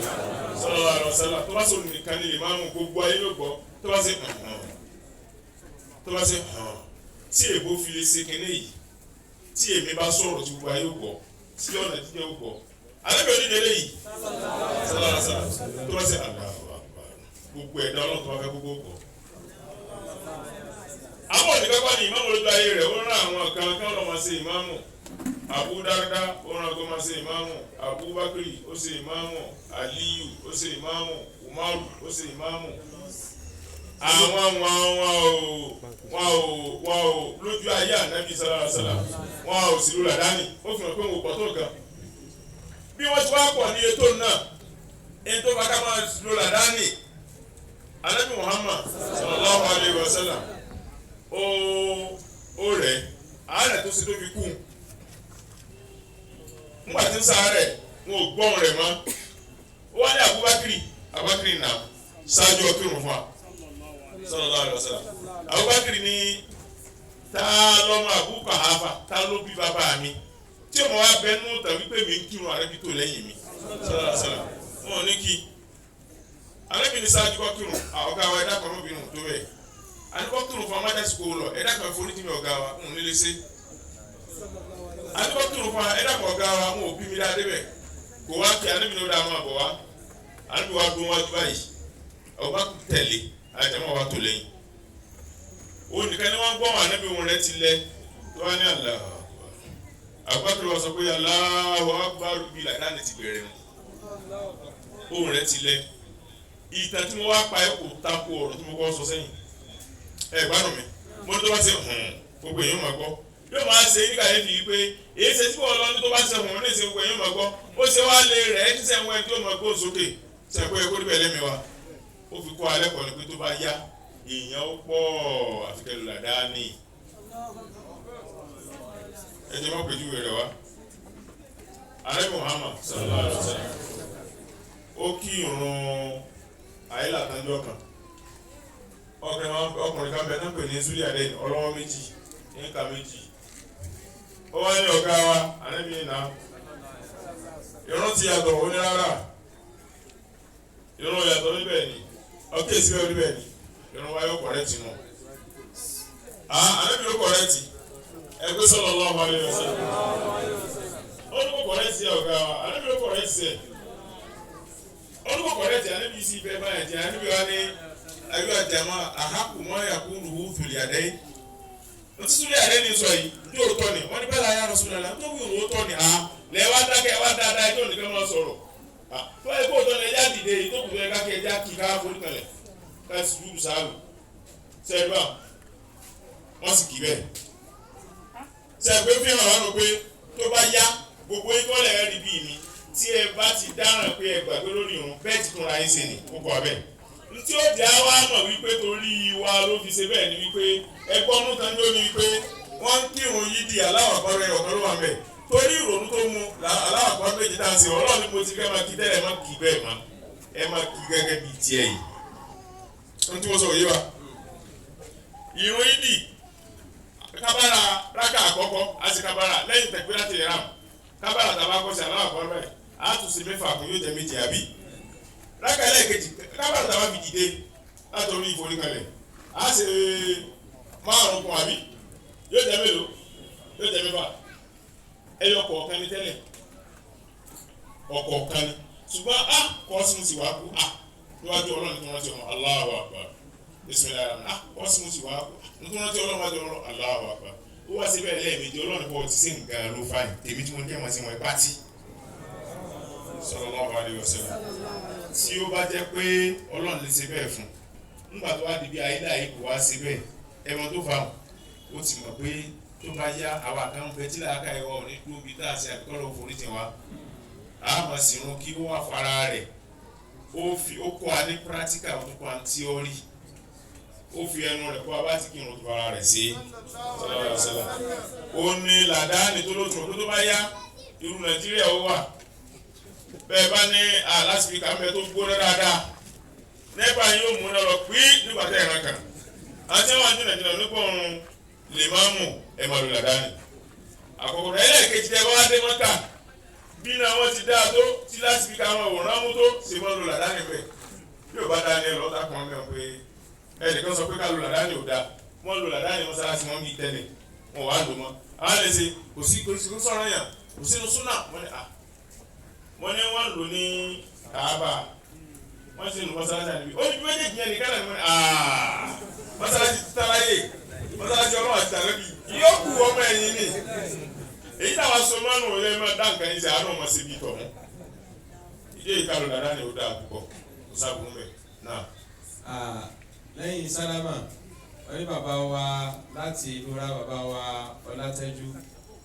sallallahu alaihi wasallam tó bá ṣe olùnìkan lè máa mú gbogbo ayé ló gbọ́ tó bá ṣe tí èbó fi lè ṣe kinní yìí tí èmi bá sọ̀rọ̀ tí gbogbo ayé ó gbọ́ tí ọ̀nà jíjẹ́ ó gbọ́ Ànábì onídẹ̀ẹ́lẹ́ yìí sallallahu alaihi wasallam tó bá ṣe gbogbo ẹ̀dá Ọlọ́run tó bá fẹ́ gbogbo gbọ́. àwọn ònìkankan ní ìmáàmù lójú ayé rẹ̀ ó rán àwọn kan kí wọ́n lọ́ máa ṣe ìmáàmù Abu Darda ó rán kó máa ṣe ìmáàmù Abubakar ó ṣe ìmáàmù Aliyu ó ṣe ìmáàmù Umaru ó ṣe ìmáàmù àwọn wọn ò lójú ayé Ànábì sallallahu alaihi wasallam wọn ò sì lù làdáni ó fi hàn pé wọn ò pọ̀ tó nǹkan bí wọ́n ti wá pọ̀ ní ètò náà èyí tó bá ká máa lù làdáni Ànábì Muhammad sallallahu alaihi wasallam ó rẹ̀ àárẹ̀ tó ṣe tó fi kú nígbà tí ń sáré wọn ò gbọ́n rẹ̀ mọ́ ó wá ní Abubakar náà ṣáájú ọkùnrin fún wa sallallahu alaihi wasallam Abubakar ní ta lọ́mọ Abu Quhafa ta ló bí bàbá mi tí ọmọ wa bẹnu tàbí pé mi ń kírun Ànábì tó lẹ́yìn mi sallallahu alaihi wasallam wọn ò ní kí Ànábì ní ṣáájú kọ́ kírun ọ̀gá wa ẹ̀dá kan lóbìnrin tó bẹ̀ anikọ́kùnrin fún amájásí kò lọ ẹ̀dá kan fún oníjìmí ọ̀gá wa ń nílé sí anikọ́kùnrin fún ẹ̀dá kan ọ̀gá wa ń òbí mi dáadé bẹ̀ kò wá kí anábì ní ó dáa máa bọ̀ wá anábì wa dún wájú báyìí ọba tẹ̀lé àjẹmọ́ wa tó lẹ́yìn onìkan ni wọ́n gbọ́ wọn anábì wọn rẹ̀ ti lẹ tó wá ní àlá àgbàkiri wa sọ pé Allahu Akbar bí làdáni ti bẹ̀rẹ̀ mu ohun rẹ̀ ti lẹ ìtàn tí mo wá pa ẹ̀ kò tako ọ̀rọ̀ tí mo kọ́ sọ sẹ́yìn gbádùn mi mo ní tó bá ṣe gbogbo èèyàn máa gbọ́ yóò máa ṣe nígbà yẹn fi pé èyí ṣe tí wọ́n lọ ní tó bá ṣe ní ìṣe gbogbo èèyàn máa gbọ́ ó ṣe wá lé rẹ̀ ẹ́ tí sẹ́wọ́n ẹni tó máa gbó sókè sẹ́kọ́ ẹ̀kọ́ níbẹ̀ lẹ́mi wa ó fi kọ́ alẹ́ kọ́ ni pé tó bá yá èèyàn ó pọ̀ àfikẹ́lù làdáni ẹ jẹ́ má pèjú rẹ̀ wá alẹ́ Muhammad sallallahu alaihi wasallam ó kí ìrun àyílà tánjọ́ kan ọkùnrin kan bẹ náà pè ní zuli adé ọlọ́wọ́ méjì nǹka méjì ó wá ní ọ̀gá wa ànábì nà ìrun ti yàtọ̀ ó ní rárá ìrun yàtọ̀ níbẹ̀ ni ọkẹ́ ìsìnkú níbẹ̀ ni ìrun wa yóò kọ̀rẹ́tì nù ànábì ló kọ̀rẹ́tì ẹgbẹ́ sallallahu alaihi wasallam ó ní kó kọ̀rẹ́tì ọ̀gá wa ànábì ló kọ̀rẹ́tì ẹ̀ ó ní kó kọ̀rẹ́tì ànábì sí ibẹ̀ báyìí jẹ́ ànábì wa ní ayo ajama ahaku mo yakunu hu thuliadai thuliadai ni so yi ti o to ni wọ́n ní bela ya Rasulullah to wi o to ni le wa dákẹ́ wa dáadáa to nìkan mo sọ̀rọ̀ to e ko to le ja dìde to ku le ka ke ja ki ka fo nìkan le ka su salu se ba wọ́n sì kì bẹ́ẹ̀ se pe fi hàn wá pé tó bá yá gbogbo yin ko le rí bí mi tí ẹ bá ti dáràn pé ẹ gbàgbé lórí ìrun bẹ́ẹ̀ ti tún ra yín ṣe ni kókó abẹ́ tí ó di àwa mọ̀ wípé torí wa ló fi ṣe bẹ́ẹ̀ ni wípé ẹgbọ́n mú tán ló ní wípé wọ́n ń kírun yìí di aláwọ̀ rẹ̀ ọ̀kan ló wà mẹ́ torí ìrònú tó mu aláwọ̀ méjì tá à ń ṣe ọlọ́run ni mo ti fẹ́ máa kí tẹ́lẹ̀ má kí bẹ́ẹ̀ má ẹ má kí gẹ́gẹ́ bíi tiẹ̀ yìí ohun tí mo sọ yé wa ìrun yìí di kábàrà rákà àkọ́kọ́ àti kábàrà lẹ́yìn tẹ̀gbẹ́rẹ́ àti ìram kábàrà tàbá kọ́sí aláwọ̀ bẹ́ẹ̀ á tún sí mẹ́fà kò yóò jẹ́ méjì àbí rákà ẹlẹ́ẹ̀kejì kábàrà tàbá fi dìde látọ̀rí ìforíkalẹ̀ á ṣe márùn-ún kan àbí yóò jẹ́ mélòó yóò jẹ́ mẹ́fà ẹyọ kọ̀ọ̀kan ní tẹ́lẹ̀ ọ̀kọ̀ọ̀kan ní ṣùgbọ́n kọ́sìmù sì wá kú níwájú ọlọ́run tí wọ́n ti ọ̀run Allahu Akbar bismillahir kọ́sìmù sì wá kú nítorí wọ́n ti ọlọ́run wájú ọlọ́run Allahu Akbar ó wá síbẹ̀ lẹ́ẹ̀mejì ọlọ́run bọ̀ ti sí nǹkan ló fà tèmi tí mo ní kẹ́wọ́n sí wọn ipá tí sallallahu alaihi wasallam tí ó bá jẹ́ pé ọlọ́run lè ṣe bẹ́ẹ̀ fún nígbà tó wá di bí ayédà yìí kò wá ṣe bẹ́ẹ̀ ẹ̀wọ̀n tó fà ó ti mọ̀ pé tó bá yá àwa kan fẹ́ tí làákà ẹ̀wọ̀ ò ní dúró bí tá a ṣe àbíkọ́ lọ́wọ́ forí tiwa a mọ̀ sí irun kí ó wà fara rẹ̀ ó kọ́ a ní pírátíkà ó tún kọ́ a ní tíọ́rì ó fi ẹnu rẹ̀ kó a bá ti kí irun tó fara rẹ̀ sí ó ní làdáni tó lóṣù tó bá yá irú Nàìjíríà ó wà bẹ́ẹ̀ bá ní alásìfíkà mẹ́ tó gbóná dáadáa nípa yóò mú náà lọ pí nígbà tẹ́ ẹ̀ràn kan àti àwọn àti Nàìjíríà nípa ọ̀run lè máa mú ẹ̀ máa lò làdáni àkọ́kọ́ rẹ̀ ẹlẹ́ẹ̀kejì tẹ́ bá wá dé mọ́ta bí náà wọ́n ti dáa tó tí lásìfíkà wọn ò rán mú tó ṣe máa lò làdáni bẹ́ẹ̀ bí ò bá dáa ní ẹlọ́ta kan mẹ́ pé ẹnìkan sọ pé ká lò làdáni ò dáa wọ́n lò làdáni mọ́sálásí wọn bí tẹ́lẹ̀ wọn wá lò mọ́ àwọn lè ṣe kò sí sọ̀rọ̀ yàn kò sínú súnà wọ́n ní wọ́n lò ní Kaaba wọ́n sì lò mọ́sálásí àníbí ó ní méjèèjì yẹn nìkan náà ni wọ́n ní mọ́sálásí ti táráyè mọ́sálásí ọlọ́wọ́ àti tàbí yóò kú ọmọ ẹ̀yìn ni èyí táwọn so mọ́nù ọ̀rẹ́ máa dá nǹkan yìí sí àánú ọmọ síbi ìtọ̀ mú ìdí èyí kálù dáadáa ni ó dáa púpọ̀ kò sábùn mẹ́ náà. lẹ́yìn sálámà wọ́n ní bàbá wa láti ìlúra bàbá wa Ọlátẹ́jú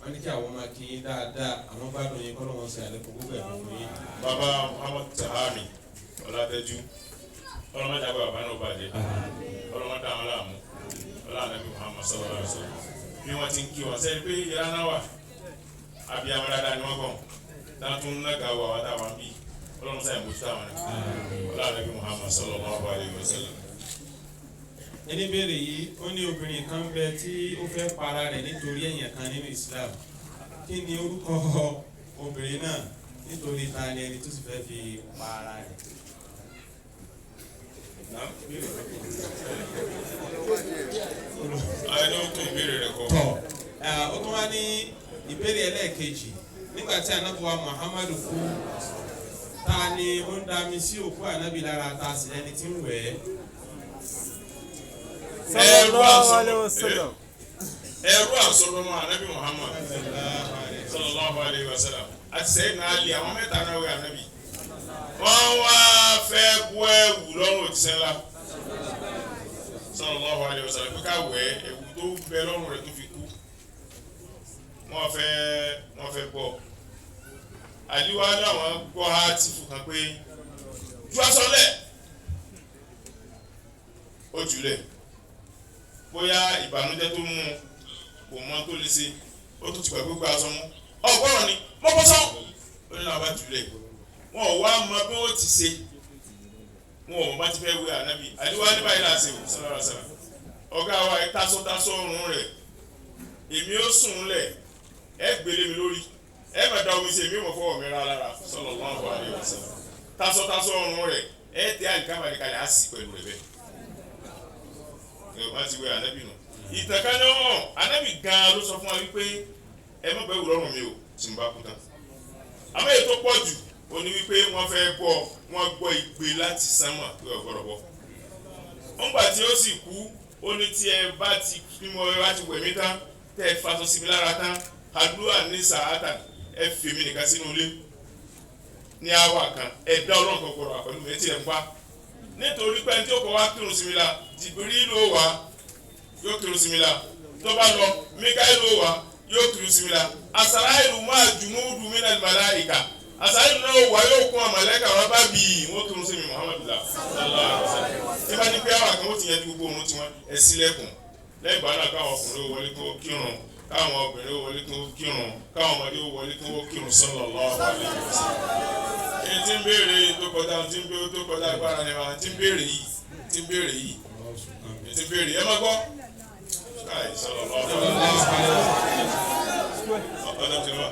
wọ́n ní kí àwọn máa kí yín dáadáa àwọn gbádùn yín kọ́ lọ́wọ́ sí àlékún gbogbo ẹ̀mí fún yín. bàbá Muhammad Tahami Ọlátẹ́jú ọlọ́mọdé àgbà bàbá náà bàjẹ́ ọlọ́mọdé àwọn aláàmú ọlọ́mọdé Muhammad sallallahu alaihi wasallam bí wọ́n ti ń kí wọn sẹ́ni pé ìyá náà wà àbí àwọn dáadáa ni wọ́n kàn dáńtún nága wà wá táwọn bí ọlọ́mọdé sáyẹn bójú táwọn ni ọlọ́mọdé Muhammad sallallahu alaihi wasallam. ẹni béèrè yìí ó ní obìnrin kan bẹ tí ó fẹ́ para rẹ̀ nítorí èèyàn kan nínú Islam kí ni orúkọ obìnrin náà nítorí ta ni ẹni tó sì fẹ́ fi para rẹ̀. Ayé ó tún ìbéèrè rẹ̀ kọ́. tọ̀ ó tún wá ní ìbéèrè ẹlẹ́ẹ̀kejì nígbà tí anábùwà Muhammadu kú ta ni ó ń dami sí òkú ànábì lára ta sí ẹni tí ń wẹ̀ ẹ́. Sallallahu alaihi wasallam. Ẹrú àsọlọ́mọ ànábì Muhammad sallallahu alaihi wasallam àti sẹ́yìn náà lè àwọn mẹ́ta náà wẹ̀ ànábì. Wọ́n wá fẹ́ bú ẹ̀wù lọ́rùn òjíṣẹ́ ńlá sallallahu alaihi wasallam pé ká wẹ̀ ẹ̀wù tó bẹ lọ́rùn rẹ̀ tó fi kú. Wọ́n fẹ́ bọ̀. Àdìwá láwọn gbọ́ ha ti fún kan pé ju aṣọ lẹ̀ ó jùlẹ̀ bóyá ìbànújẹ́ tó mú kò mọ tó lè ṣe ó tún ti gbà gbogbo aṣọ mú ọgbọ́rọ̀ ni mọ́kọ́sọ́ ó ní làwọn bá jùlẹ̀ wọn ò wá mọ bí wọ́n ti ṣe wọn ò mọ bá ti fẹ́ wé ànábì àdìwá ní báyìí láti ṣe sallallahu alaihi wasallam ọ̀gá wa tasọ́tasọ́ ọrùn rẹ̀ èmi ó sùn lẹ̀ ẹ gbélé mi lórí ẹ bá da omi sí èmi ò mọ̀ fọwọ́ mi rárá sallallahu alaihi wasallam tasọ́tasọ́ ọrùn rẹ̀ ẹ tẹ àlìkámàlì kalẹ̀ á sì pẹ̀lú rẹ̀ bẹ́ẹ̀ wọ́n ti wé ànábì nù ìtàkànnì ọ̀hún ànábì gan-an ló sọ fún wa wípé ẹ má bẹ́ẹ̀ wù lọ́rùn mi o tí mo bá kú tán àmọ́ èyí tó pọ̀ jù ó ní wípé wọ́n fẹ́ bọ́ wọ́n gbọ́ ìgbé láti sánmà pé ọ̀gbọ́dọ̀ bọ́ ńgbà tí ó sì kú ó ní tí ẹ bá ti mímọ ẹ bá ti wẹ̀mí tán tẹ́ ẹ faṣọ síbi lára tán àdúrà ní sàátà ẹ fèmí nìkan sínú ilé ní àwa kan ẹ dá ọlọ́run kan gbọ́dọ̀ àpẹẹrẹ mi tí ẹ ń pa nítorí pé ẹni tí ó kọ́ wá kírun sí mi la Jìbìrì ló wà yóò kírun sí mi la tó bá lọ Míkáílì ló wà yóò kírun sí mi la Asarailu máa jùmúdù minal màláíkà Asarailu náà wà yóò kún àmàlẹ́kà wọn bá bì í wọ́n kírun sí mi Muhammadu la tí bá ní pé àwọn àkànwó ti yẹn ti gbogbo ohun tiwọn ẹ sílẹ̀kùn lẹ́yìn ìgbà náà káwọn ọkùnrin wọlé kó kírun káwọn obìnrin wọlé kó kírun káwọn ọmọdé wọlé kó kírun sallallahu alaihi wasallam. Èyí tí ń béèrè tó kọjá tí ń béèrè tó kọjá agbára ni wàá tí ń béèrè yìí tí ń béèrè yìí tí ń béèrè ẹ má gbọ́. Káyì sallallahu alaihi wasallam. Ọ̀dọ́ ti wà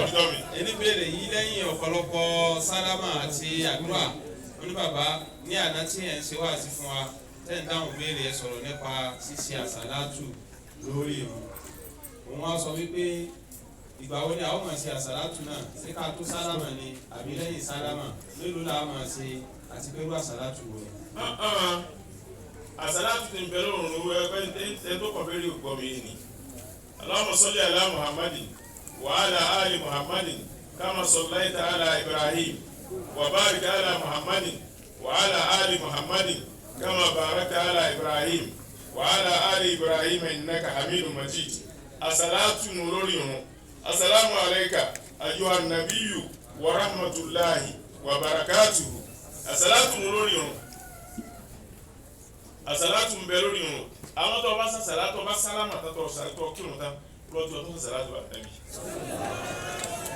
ọ̀dọ́ mi. ẹni béèrè yìí lẹ́yìn ọ̀pọ̀lọpọ̀ sálámà àti àdúrà oní bàbá ní àná tí ẹ̀ ń ṣe wá sí fún wa tẹ́ ń dáhùn béèrè ẹ̀ sọ̀rọ̀ nípa ṣíṣe àsàlátù lórí ìrun. Òun wá sọ wípé ìgbà wo ni àwọn máa ṣe àsàlátù náà ṣé ká tó sálámà ni àbí lẹ́yìn sálámà mélòó la máa ṣe àti pẹ̀lú àsàlátù wo ni. Àsàlátù ti ń bẹ lóòrùn owó ẹgbẹ́ ẹ tó kọ̀ fẹ́rẹ́ ògbọ́ mi ni. Allahumma salli ala Muhammadin wa ala ali Muhammadin kama sallaita ala Ibrahim wa barik ala Muhammadin wa ala ali Muhammadin kama barakta ala Ibrahim wa ala ali Ibrahim innaka Hamidum Majid. Àsàlátù nù lórí ìrun. Assalamu alayka ayyuhan nabiyyu wa rahmatullahi wa barakatuhu. Àsàlátù nù lórí ìrun. Àsàlátù ń bẹ lórí ìrun. Àwọn tó bá sàlátù bá sálámà tó sàlátù kírun tán lọ́jọ́ tó sàlátù àtàbí.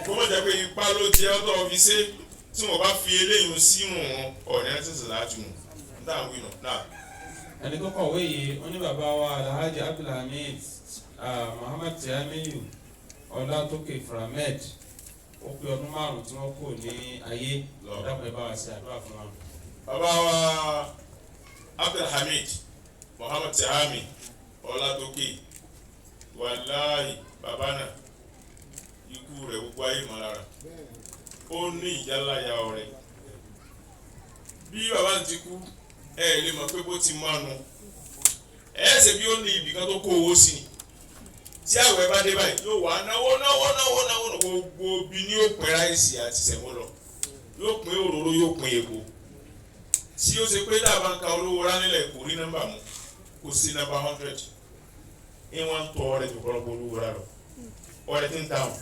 Kó mọ̀ jẹ́ pé ipá ló jẹ́ ọ́tọ̀ fi ṣe tí wọ́n bá fi eléyìí sínú ọ̀nà tí sàlátù nù. Dáhùn wí nù náà. ẹni tó kọ̀wé yìí ó ní bàbá wa Alhaji Abdulhamid Muhammad Tiamiyu Ọlátòkè Framed ó pé ọdún 5 tí wọ́n kò ní ayé dápẹ́ bá wa ṣe àdúrà fún wa. Bàbá wa Abdulhamid Muhammad Tiamiyu Ọlátòkè wàláhì bàbá náà ikú rẹ̀ gbogbo ayé mọ́ lára ó ní ìyáláyà ọ̀rẹ́ bí bàbá ti kú ẹ lè mọ̀ pé bó ti mánu ẹ ṣe bí ó ní ibìkan tó kó owó sí tí àwẹ̀ bá dé báyìí yóò wá náwó gbogbo bí ní yóò pín ráìsì àti sẹ̀mó lọ yóò pín òróró yóò pín epo tí ó ṣe pé dábàá ń ka olówó ránilẹ̀ kò rí nọ́mbà mu kò sí nọ́mbà 100 ìwọ̀n ń tọ́ ọ̀rẹ́ tó kọ́lọ́pọ̀ olówó rà lọ ọ̀rẹ́ tí ń ta wọn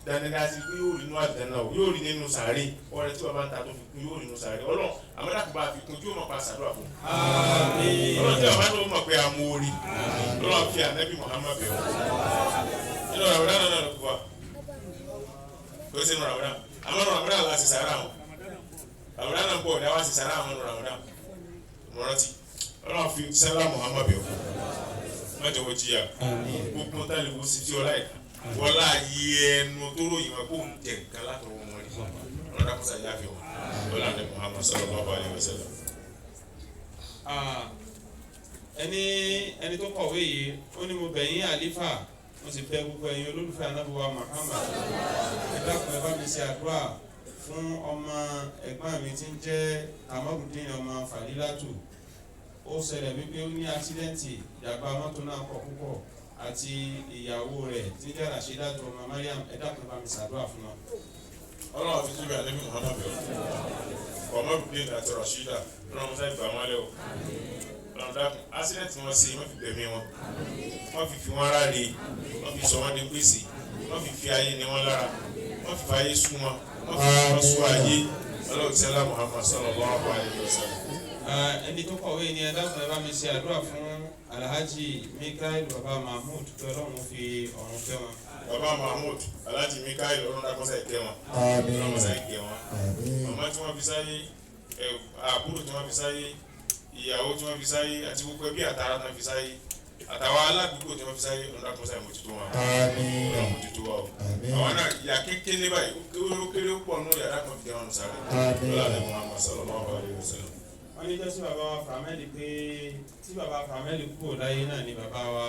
dandandan ti pé yóò rí inú àdánná o yóò rí nínú sàárè ọ̀rẹ́ tí bàbá ń ta tó fi kún yóò rí nínú sàárè Ọlọ́run àmọ́dá kò bá fi kún tí yóò mọ̀ pa sàdúrà fún Ọlọ́run tí bàbá tó mọ̀ pé àmú orí Ọlọ́run fi ànábì Muhammad bẹ̀rẹ̀ nínú Ramadan náà ló kú wa kó sínú Ramadan àmọ́ Ramadan la sì sàrà wọn Ramadan náà bọ̀ ọ̀dà wa sì sàrà wọn Ramadan mọ̀rántí Ọlọ́run fi sẹ́lá Muhammad bẹ̀rẹ̀ mọ́jọ wọ́n jí ya gbogbo tá lè wo sí tí ọlá ẹ̀ka wọlá yí ẹnu tó ròyìn wọn kó ń jẹ nǹkan látọwọ́ wọn rí ọlọ́dà kọ́sà yá fi wọn ọlá ní Muhammad sallallahu alaihi wasallam. ẹni tó kọ̀wé yìí ó ní mo bẹ̀ yín àlífà mo sì bẹ̀ gbogbo ẹ̀yin olólùfẹ́ anábíwá Muhammad ẹ dákun ẹ bá mi ṣe àdúrà fún ọmọ ẹ̀gbọ́n mi tí ń jẹ́ Kamarudin ọmọ Fadilatu ó ṣẹlẹ̀ wípé ó ní àksidẹ́ǹtì ìjàmbá mọ́tò náà pọ̀ púpọ̀ àti ìyàwó rẹ̀ tí ń jẹ́ Rashidatu ọmọ Mariam ẹ dákun ẹ bá mi ṣàdúrà fún wọn. ọlọ́run fi tóbi àdébí Muhammad Kamarudin àti Rashida ọlọ́run sáà gbà wọ́n lẹ́ o ọlọ́run dákun àksidẹ́ǹtì wọn ṣe wọ́n fi gbẹ̀mí wọn wọ́n fi wọn ráre wọ́n fi sọ wọn ní gbèsè wọ́n fi ayé ní wọn lára wọ́n fi ayé sún wọn wọ́n fi wọn sún ayé ọlọ́run sẹ́lá Muhammad sallallahu alaihi wasallam. ẹni tó kọ̀wé ni ẹ dákun ẹ bá mi ṣe àdúrà fún Alhaji Mikael Baba Mahmood tó Ọlọ́run fi ọ̀run kẹ́ wọn. Baba Mahmood Alhaji Mikael ọlọ́run dákọ́sá ìkẹ́ wọn ọlọ́run mọ́sá ìkẹ́ wọn màmá tí wọ́n fi sáyé àbúrò tí wọ́n fi sáyé ìyàwó tí wọ́n fi sáyé àti gbogbo ẹbí àtàrà tí wọ́n fi sáyé àtàwọn aládùúgbò tí wọ́n fi sáyé ọlọ́run dákọ́sá ìmọ̀tútù wọn ọlọ́run mọ̀tútù wa o àwọn náà ìyá kékeré báyìí ó kéré pọ̀ nù yàrá kan fi jẹ́ wọn sáré ọlọ́run Muhammad sallallahu alaihi wasallam. wọ́n ní jọ́sí bàbá wa Fàmẹ́lì pé tí bàbá Fàmẹ́lì kúrò láyé náà ni bàbá wa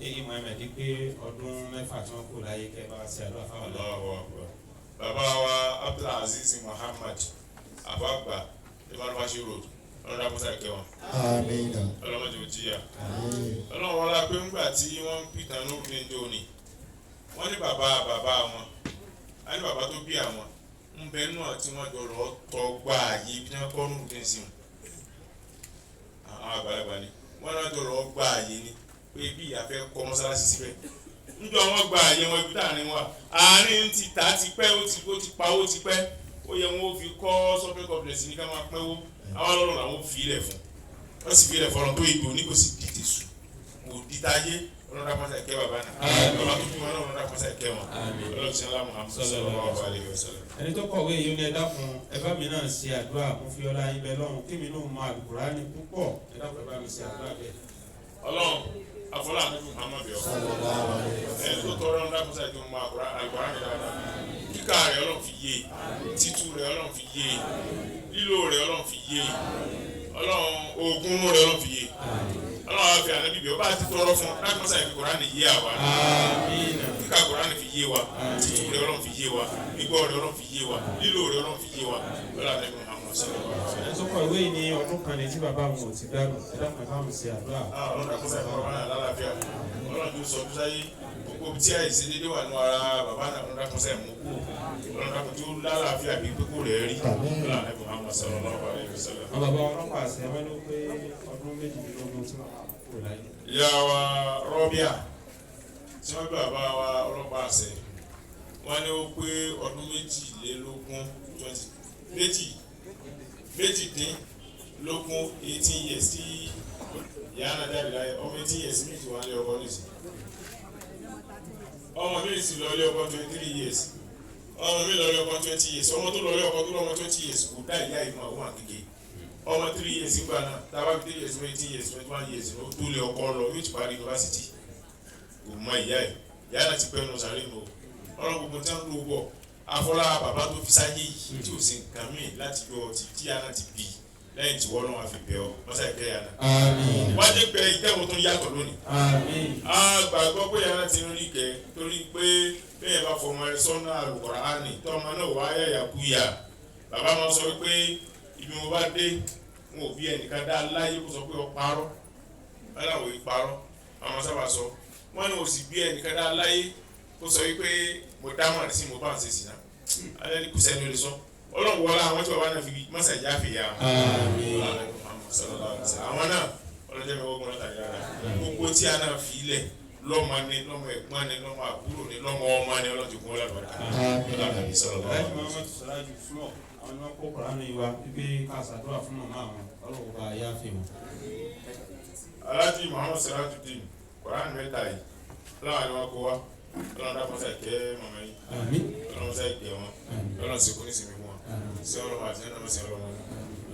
èyí Muhammed pé ọdún 6 tí wọ́n kúrò láyé kẹ́ bá ṣe àdúrà fáwọn ọlọ́wọ́ bàbá wa Abdulaziz Muhammad abagba ìmọ̀lúwàṣí road ọlọ́dà musa ìkẹ́ wọn ọlọ́mọdé ò jíyà ọlọ́wọ́ wọn la pé ńgbà tí wọ́n ń pìtàn lórí ní ìjọ òní wọ́n ní bàbá wọn á ní bàbá tó bí àwọn ń bẹ náà tí wọ́n jọ lọ tọ́ gbà yìí bí wọ́n kọ́ nùrù ní sìn àwọn àgbàlagbà ni wọ́n náà jọ lọ gbà yìí ni pé bí ìyàfẹ́ kọ́ mọ́sálásí síbẹ̀ níjọ wọn gba àyè wọn ibi táàrin wa àárín ti ta ti pẹ́ ó ti pa ó ti pẹ́ ó yẹ wọn ó fi kọ́ shopping complex ní ká máa pẹ́wó àwọn ọlọ́run làwọn fi ilẹ̀ fún wọ́n sì fi ilẹ̀ fọ́nà tó ìgbò ní kò sì dìde sùn kò dìta yé ọlọ́run dákọ́sá ìkẹ́ bàbá náà bàbá tó fi wọn ọlọ́run dákọ́sá ìkẹ́ wọn ọlọ́run sẹ́ńlá Muhammad sallallahu alaihi wasallam. ẹni tó kọ̀wé yìí ní ẹ dákun ẹ bá mi náà ṣe àdúrà mo fi ọlá yín bẹ lọ́run kí mi náà mọ Al-Qur'ani púpọ̀ ẹ dákun ẹ bá mi ṣe àdúrà bẹ́ẹ̀. ọlọ́run afọlá àmì Muhammad yọ ẹni tó tọrọ ń dákúnṣá ìjọ mọ Al-Qur'ani dáadáa kíkà rẹ̀ ọlọ́run fi yé títú rẹ̀ ọlọ́run fi yé lílò rẹ̀ ọlọ́run fi yé ọlọ́run ogun rẹ̀ ọlọ́run fi yé ọlọ́run àfi ànábì bí ọba àti tọrọ fún dákúnṣá ìfi Qur'ani yé àwa kíkà Qur'ani fi yé wa títú rẹ̀ ọlọ́run fi yé wa gbígbọ́ rẹ̀ ọlọ́run fi yé wa lílò rẹ̀ ọlọ́run fi yé wa ọlọ́run àti Muhammad ẹ tó kọ ìwé yìí ní ọdún kan ní tí bàbá wọn ò ti dárò ẹ dákun ẹ bá mi ṣe àdúrà. ọlọ́run dákúnṣá ìfi Qur'ani lálàáfíà ọlọ́run tó sọ fún sáyé gbogbo tí àìsí dédé wà ní ara bàbá náà ọlọ́run dákúnṣá ìmú kú ọlọ́run dákún tó lálàáfíà bí pé kò rẹ̀ rí ọlọ́run àti Muhammad sallallahu alaihi wasallam. àwọn bàbá ọlọ́pàá àṣẹ wọn ló pé ọdún 22 tí wọ́n kúrò láyé. ìyá wa Rọ́bíà tí wọ́n gbé bàbá wa ọlọ́pàá àṣẹ wọ́n ní ó pé ọdún 18 years tí ìyá náà jáde láyé ọmọ 18 years méjì wà ní ọkọ nìsí ọmọ mi sì lọ ilé ọkọ 23 years ọmọ mi lọ ilé ọkọ 20 years ọmọ tó lọ ilé ọkọ tó lọ́mọ 20 years kò dá ìyá ìmọ̀ àwọn àkèké ọmọ 3 years gbà náà táwa 3 years 18 years 21 years ló tó lé ọkọ lọ yóò ti parí yunifásitì kò mọ ìyá náà ti pẹ́ nù sáré nù ọ̀rọ̀ gbogbo tí wọ́n ń lò wọ̀ afọlá bàbá tó fi sáyé yìí tí ò sí nǹkan míì láti yọ ọtí tí yàrá ti bì lẹ́yìn tí wọ́n lọ́wọ́ àfi bẹ̀ ọ́ mọ́sá ìkẹ́ yàrá. wájú pé ìtẹ́wọ̀n tó ń yàtọ̀ lónìí. a gbàgbọ́ pé yàrá ti ń rí kẹ́ torí pé bẹ́ẹ̀ bá fọmọ ẹ sọ́nà Al-Qur'ani tọ́mọ náà wá yàyà kú yà bàbá máa sọ pé ibi mo bá dé wọn ò bí ẹnìkan dá láyé kó sọ pé ọ parọ́ aláwọ̀ yìí parọ́ àwọn sábà sọ wọn ni ò sì bí ẹnìkan dá láyé kó sọ pé mo dá mọ̀ sí mo bá ń ṣe sí náà alẹ́ ní kùsẹ́ ní olè sọ ọlọ́run wọlé àwọn tí bàbá náà fi mọ́sá ìjà fi yà àwọn náà ọlọ́jọ́ mi wọ́gbọ́n látàrí rárá gbogbo tí a náà fi ilẹ̀ lọ́mọ ni lọ́mọ ẹ̀gbọ́n ni lọ́mọ àbúrò ni lọ́mọ ọmọ ni ọlọ́jọ́ kún ọlọ́dún ọ̀dà ọlọ́dún sọ̀rọ̀ lọ́wọ́. aláìsí máa ń mọ̀tò sọ́lájú fúlọ̀ àwọn ni wọ́n kó Kùránì wa wípé ká ṣàdúrà fún màmá àwọn ọlọ́wọ́ bá yá fi wọn. Alhaji Muhammad Sirajuddin Kùránì mẹ́ta yìí láwọn ni wọ́n kó wa ọlọ́run dákun sá ìkẹ́ màmá yìí ọlọ́run sá ìkẹ́ wọn ọlọ́run sì kún ní sinmi fún wọn sí ọlọ́run àti ẹnìyàn sí ọlọ́run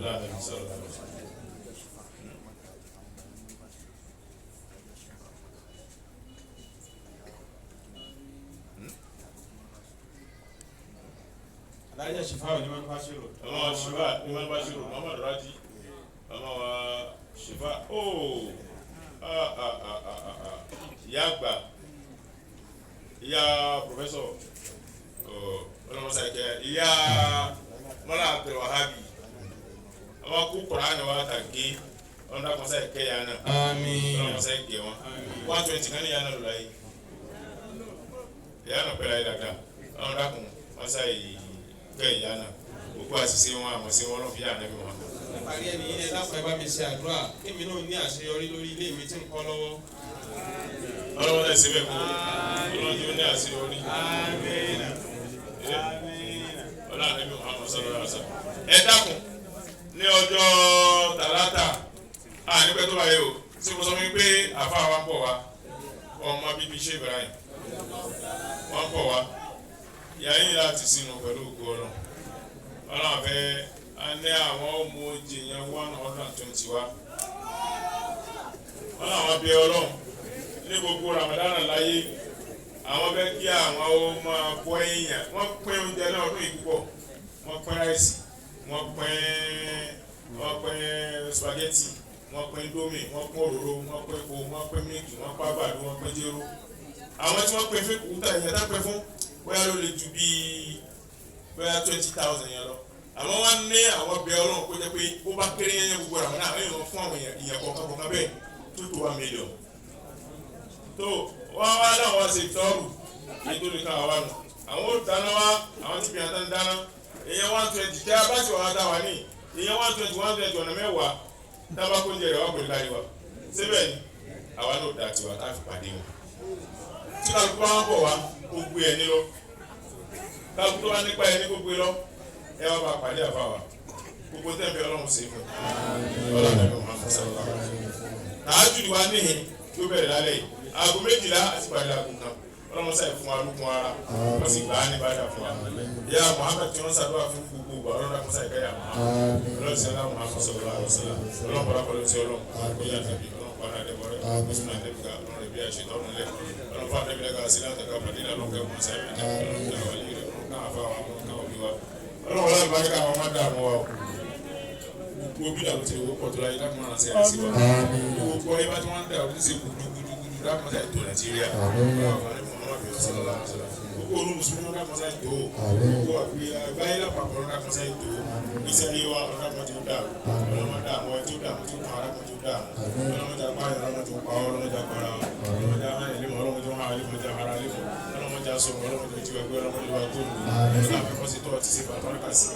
láàrin sọ̀rọ̀ láàrin. alájà ṣìfáwọ̀ ní wọ́n bá ṣèrò. ọmọ ṣùgbà ní wọ́n bá ṣèrò Muhammad Raji ọmọ wa ṣèfà ìyá àgbà ìyá pòfẹ́sọ̀ ọlọ́mọsá ìkẹ́ ìyá mọ́lá Abdulwahabi ọmọ kú Kùránì wa tàgé ọlọ́mọsá ìkẹ́ yà náà ọlọ́mọsá ìkẹ́ wọn 120 kan ní yà náà lọ́la yìí ìyá náà pẹ̀lú ayé dáadáa ọlọ́dàkùn mọ́sá ìkẹ́ ìyá náà gbogbo àṣìṣe wọn àmọ̀ sí wọn lọ́n fi yà náà bí wọn. Ìparí ẹni yìí ẹ dákun ẹ bá mi ṣe àdúrà kémi náà ní àṣeyọrí lórí ilé mi tí ń kọ́ lọ́wọ́. ọlọ́wọ́ náà síbẹ̀ kó ọlọ́wọ́ tí ó ní àṣeyọrí. ọlọ́wọ́ náà bí Muhammad sallallahu alaihi wasallam. ẹ dákun ní ọjọ́ tàlátà nígbà tó báyìí o tí mo sọ fún mi pé àfa wa ń bọ̀ wá ọmọ bíbí ṣé Ibrahim wọ́n ń bọ̀ wá ìyá yìí láti sínú pẹ̀lú ògo Ọlọ́run ọlọ́run fẹ́ a ní àwọn ọmọ ojì yẹn 120 wa ọlọ́run bí Ọlọ́run ní gbogbo Ramadan láyé àwọn fẹ́ kí àwọn ọmọ bọ́ èèyàn wọ́n pín oúnjẹ náà ọdún yìí púpọ̀ wọ́n pín ráìsì wọ́n pín spaghetti wọ́n pín indomie wọ́n pín òróró wọ́n pín epo wọ́n pín mílìkì wọ́n pín àgbàdo wọ́n pín jéró àwọn tí wọ́n pín fún kúta ìyẹn tá pín fún bóyá ló lè ju bíi bóyá 20,000 yẹn lọ àmọ́ wọ́n ní àwọn bẹ Ọlọ́run kó jẹ́ pé ó bá kéré yẹn gbogbo àwọn náà àwọn èèyàn fún àwọn èèyàn kọ̀ọ̀kan bẹ́ẹ̀ 2 to 1 million tó wọ́n wá láwọn ṣe tọ́ọ̀rù ètò nìkan àwa nù àwọn ó dáná wá àwọn tí bìyànjú ń dáná èèyàn 120 tí a bá ti wà á dá wa ní èèyàn 120 ọ̀nà mẹ́wàá tábà kó ń jẹ ìrẹ̀wá pẹ̀lú káyọ̀ wa síbẹ̀ ni àwa náà dà tiwa tá a fi pàdé wọn tí kálukú wọn bọ̀ wá gbogbo ẹ̀ nílọ kálukú tó wá nípa ẹ̀ ní gbogbo ẹ̀ lọ ẹ wá bá pàdé àfa wa gbogbo tẹ́ ń bẹ Ọlọ́run ṣe fún Ọlọ́run ẹ̀mí wọn fún sábà tààjú ni wàá níhìn tó bẹ̀rẹ̀ lálẹ́ yìí aago 12 àti pàdé aago kan Ọlọ́run sáyé fún wa lókun ara wọ́n sì gbà á ní bàdà fún wa ìyá Muhammad tí wọ́n ṣàdúrà fún gbogbo wa Ọlọ́run sáyé káyà Ọlọ́run sí ọlọ́run Muhammad sallallahu alaihi wasallam Ọlọ́run bọ̀dá pẹ̀lú sí Ọlọ́run àgbéyà tàbí Ọlọ́run padà dẹ̀bọ̀rẹ́ Ọlọ́run àdébìkà Ọlọ́run ẹ̀bí àṣẹ tọ́run lẹ̀ Ọlọ́run fún àdébìlẹ́gà sí látàkà pàdé Ọlọ́run kẹ́kọ̀ọ́ sáyé Ọlọ́run káwà lè rẹ̀ Ọlọ́run káwà fáwọn Ọlọ́run káwà bí wa Ọlọ́run láti bá ká àwọn máa dààmú wa o gbogbo bí dàrú ti owó pọ̀tù láyé dákùnrin àti àìsí wa gbogbo ẹ bá tí wọ́n ń dàrú ti ṣe gudugudu dákùnrin àti ètò Nàìjíríà gbogbo olú mùsùlùmí dákùnrin àti ètò gbogbo àgbáyé lápapọ̀ dákùnrin àti ètò iṣẹ́ ilé wa dákùnrin ti dàrú ọlọ́mọ dààmú ẹ tó dààmú tó kàn árákùnrin tó dààmú ọlọ́mọ jà pa ọlọ́mọ tó pa ọlọ́mọ jà para ọlọ́mọ jà hàn ẹlẹ́mọ ọlọ́mọ tó hàn ẹlẹ́mọ jà hara ẹlẹ́mọ ọlọ́mọ jà sọ̀rọ̀ ọlọ́mọ tó ti wẹ̀gbẹ́ ọlọ́mọ tó wà tó lù ọlọ́mọ àfikọ́sí tó ti ṣe fàlùbáríkàsì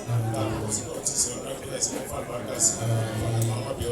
àfikọ́sí tó ti ṣe fàlùbáríkàsì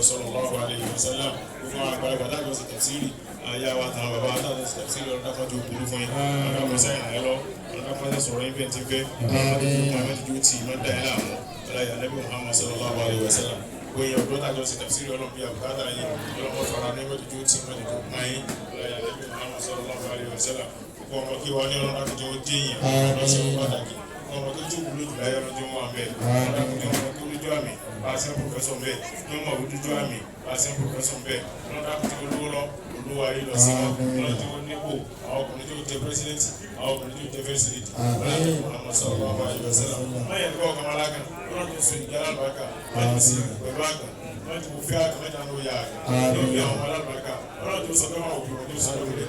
sallallahu alaihi wasallam gbogbo àgbàlagbà dájọ́ sí tafsiri àyà wa tàn bàbá dájọ́ sí tafsiri ọ̀rọ̀ dákọ̀jú òkúrú fún yín ọ̀rọ̀ dákọ̀ọ́sá ìrìn àyẹ́lọ́ ọ̀rọ̀ dákọ̀ọ́sá sọ̀rọ̀ yín bẹ́ẹ̀ ti fẹ́ ọ̀rọ̀ tí mọ́tà ẹ̀ láàmú ọ̀làyà Nabi Muhammad sallallahu alaihi wasallam gbóyè ọ̀dọ́ dájọ́ sí tafsiri ọlọ́mọ bíi àbùkátà yín ọlọ́mọ fara ní mọ́tò tí mọ́tò máyín ọ̀làyà Nabi Muhammad sallallahu alaihi wasallam gbogbo ọmọ kí wọ́n ní ọlọ́mọ dákọ̀jú ó dín yín lọ́sẹ̀ pàtàkì ọmọ tó jókòó lójú láyé ọlọ́jọ́ wọn àmẹ́ ọmọ àmì pàṣẹ pòfẹsọ bẹ́ẹ̀ ní ọmọ òdúdú àmì pàṣẹ pòfẹsọ bẹ́ẹ̀ lọ́dà kò tí olówó lọ olówó ayé lọ sí wọn lọ́dà tí wọ́n nípò àwọn ọkùnrin tó jẹ pírẹsidẹ́ntì àwọn ọkùnrin tó jẹ fẹ́sìlẹ̀tì lọ́dà tó kọ́ ọmọ sọ̀rọ̀ wọn wáyé lọ́sẹ̀lá wọ́n yẹ kọ́ ọkọ̀ alága lọ́dà tó sọ ìjà alábàákà láti sí pẹ̀lú àgbà lọ́dà tó fi àgbà mẹ́ta ló yà àgbà lórí àwọn alábàákà lọ́dà tó sọ pé wọn òkú tó sọ lórí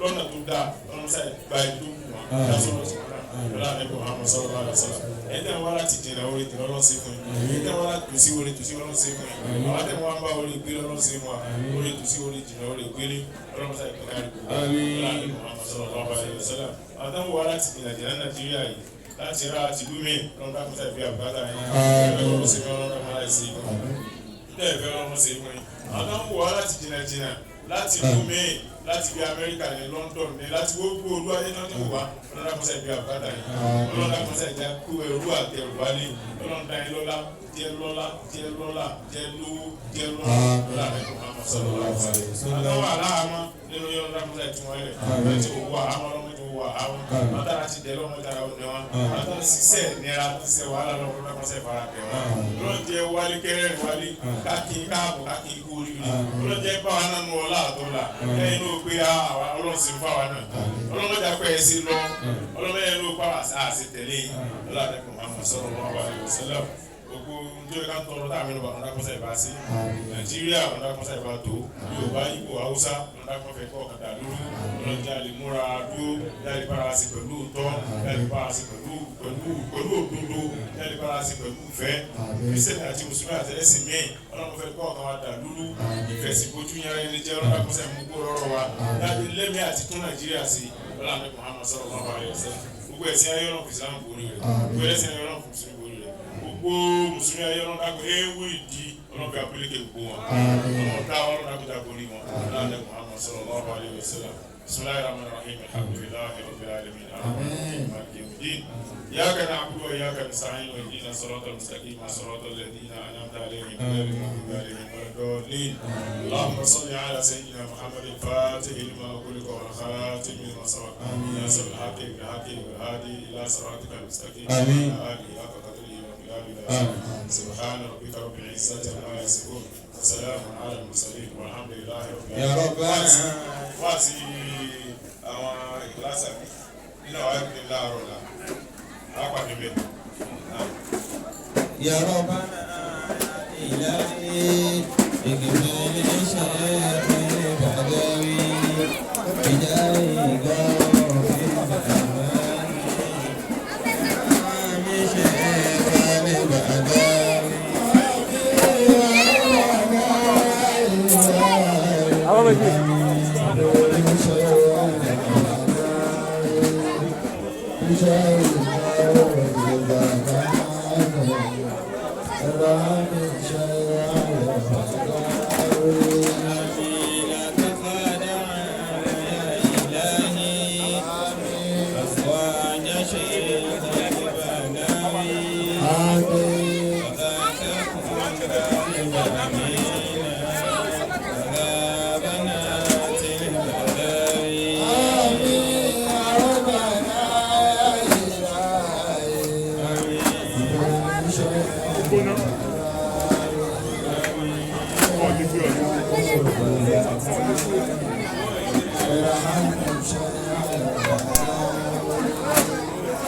lọ́nà tó dáa lọ́nà sáyé báyìí tó kù wọn lásọ̀rọ̀ sí wọn lọ́la ní kò hàn sallallahu alaihi wasallam ẹ̀dá wọn láti dènà orí dènà ọlọ́sí fún yín ẹ̀dá wọn láti tòsí orí tòsí ọlọ́sí fún yín àwọn àtẹ̀wọ́n wọn bá orí gbélé ọlọ́sí fún wa orí tòsí orí dènà orí gbélé ọlọ́mọsá ìpínlẹ̀ àdúgbò lọ́la ní kò hàn sallallahu alaihi wasallam àtẹ̀wọ́n wọn láti dènà dènà Nàìjíríà yìí láti ra àti lúmí lọ́nà kọ́sá ìbí àbúkátà yín ọlọ́sí fún ọlọ́mọ láti lómi láti bí Amẹ́ríkà ní London ní láti gbogbo olú ayé náà ní wà ọlọ́dà kọ́sà ìbí àbúkátà yìí ọlọ́dà kọ́sà ìjà kú ẹrú àtẹrù wálé ọlọ́dà yìí lọ́lá jẹ́ lọ́lá jẹ́ lọ́lá jẹ́ lówó jẹ́ lọ́lá lọ́lá rẹ̀ kò máa mọ̀ sọ́dọ̀ wá wá rẹ̀. àtàwọn aláàmọ́ nínú yọ̀ọ́ ọlọ́dà kọ́sà ìtumọ̀ rẹ̀ láti wọ àwọn ọlọ́mọdé wọ àwọn mọ́tàrà ti dẹ̀ lọ́mọdé ara òní wọn mọ́tàrà ṣiṣẹ́ nira ṣiṣẹ́ wàhálà lọ́mọdé kọ́sà ìfara kẹ̀ wọn lọ́jẹ́ wálé kẹrẹ́ wálé káàkiri káàbọ̀ káàkiri kú oríire lọ́jẹ́ báwa náà nù ọlá àtọ́lá ẹ̀yin ló pé ọlọ́run sì ń fáwa náà ọlọ́mọdé akọ ẹ̀ sí lọ ọlọ́mọdé ló pa àṣẹ tẹ̀lé ọlọ́dẹ kò máa mọ̀ sallallahu alaihi wasallam gbogbo njẹ́ ká tọrọ tá a mẹ́nu bá ọ̀nà kọ́sá ìbá sí Nàìjíríà ọ̀nà kọ́sá ìbá tó Yorùbá Ìgbò Haúsá ọ̀nà kọ́fẹ́ kọ́ ọ̀kadà lóru ọlọ́jà lè múra dúró jáde bára sí pẹ̀lú òótọ́ jáde bára sí pẹ̀lú òdodo jáde bára sí pẹ̀lú ìfẹ́ Kristẹni àti Mùsùlùmí àti ẹlẹ́sìn míì ọlọ́run fẹ́ kọ́ ọ̀kan wa dà lúrú ìfẹ̀sìnbójú yára ẹni jẹ́ ọlọ́run kọ́sá ìmúgbó rọrọ wa jáde lẹ́mí àti tún Nàìjíríà sí ọlọ́run Muhammad sallallahu alaihi wasallam gbogbo ẹ̀sìn ayé ọlọ́run Islam borí rẹ̀ gbogbo ẹlẹ́sìn ayé ọlọ́run Mùsùlùmí borí rẹ̀ gbogbo Mùsùlùmí ayé ọlọ́run dàgbò ewu ìdí ọlọ́run fi apileke gbogbo wọn ọlọ́run dá ọlọ́run dàgbò borí wọn ọlọ́run Muhammad sallallahu alaihi wasallam bismillahir rahmanir rahim alhamdulillahi rabbil alamin arrahmanir maliki yawmiddin iyyaka na'budu wa iyyaka nasta'in ihdina siratal mustaqim siratal ladzina an'amta alaihim ghayril maghdubi alaihim waladdallin اللهم صل على سيدنا محمد الفاتح لما أغلق والخاتم لما سبق ناصر الحق بالحق والهادي إلى صراطك المستقيم وعلى آله حق قدره ومقداره العظيم سبحان ربك رب العزة عما يصفون وسلام على المرسلين والحمد لله رب العالمين. يا ربنا واسي àwọn ìkíláàsì nínú àwọn ẹgbẹ́ ńlá ọ̀rọ̀ la lápàdé bẹ́ẹ̀. يا ربنا إلهي اغفر لشيخ البدوي بداية Amen.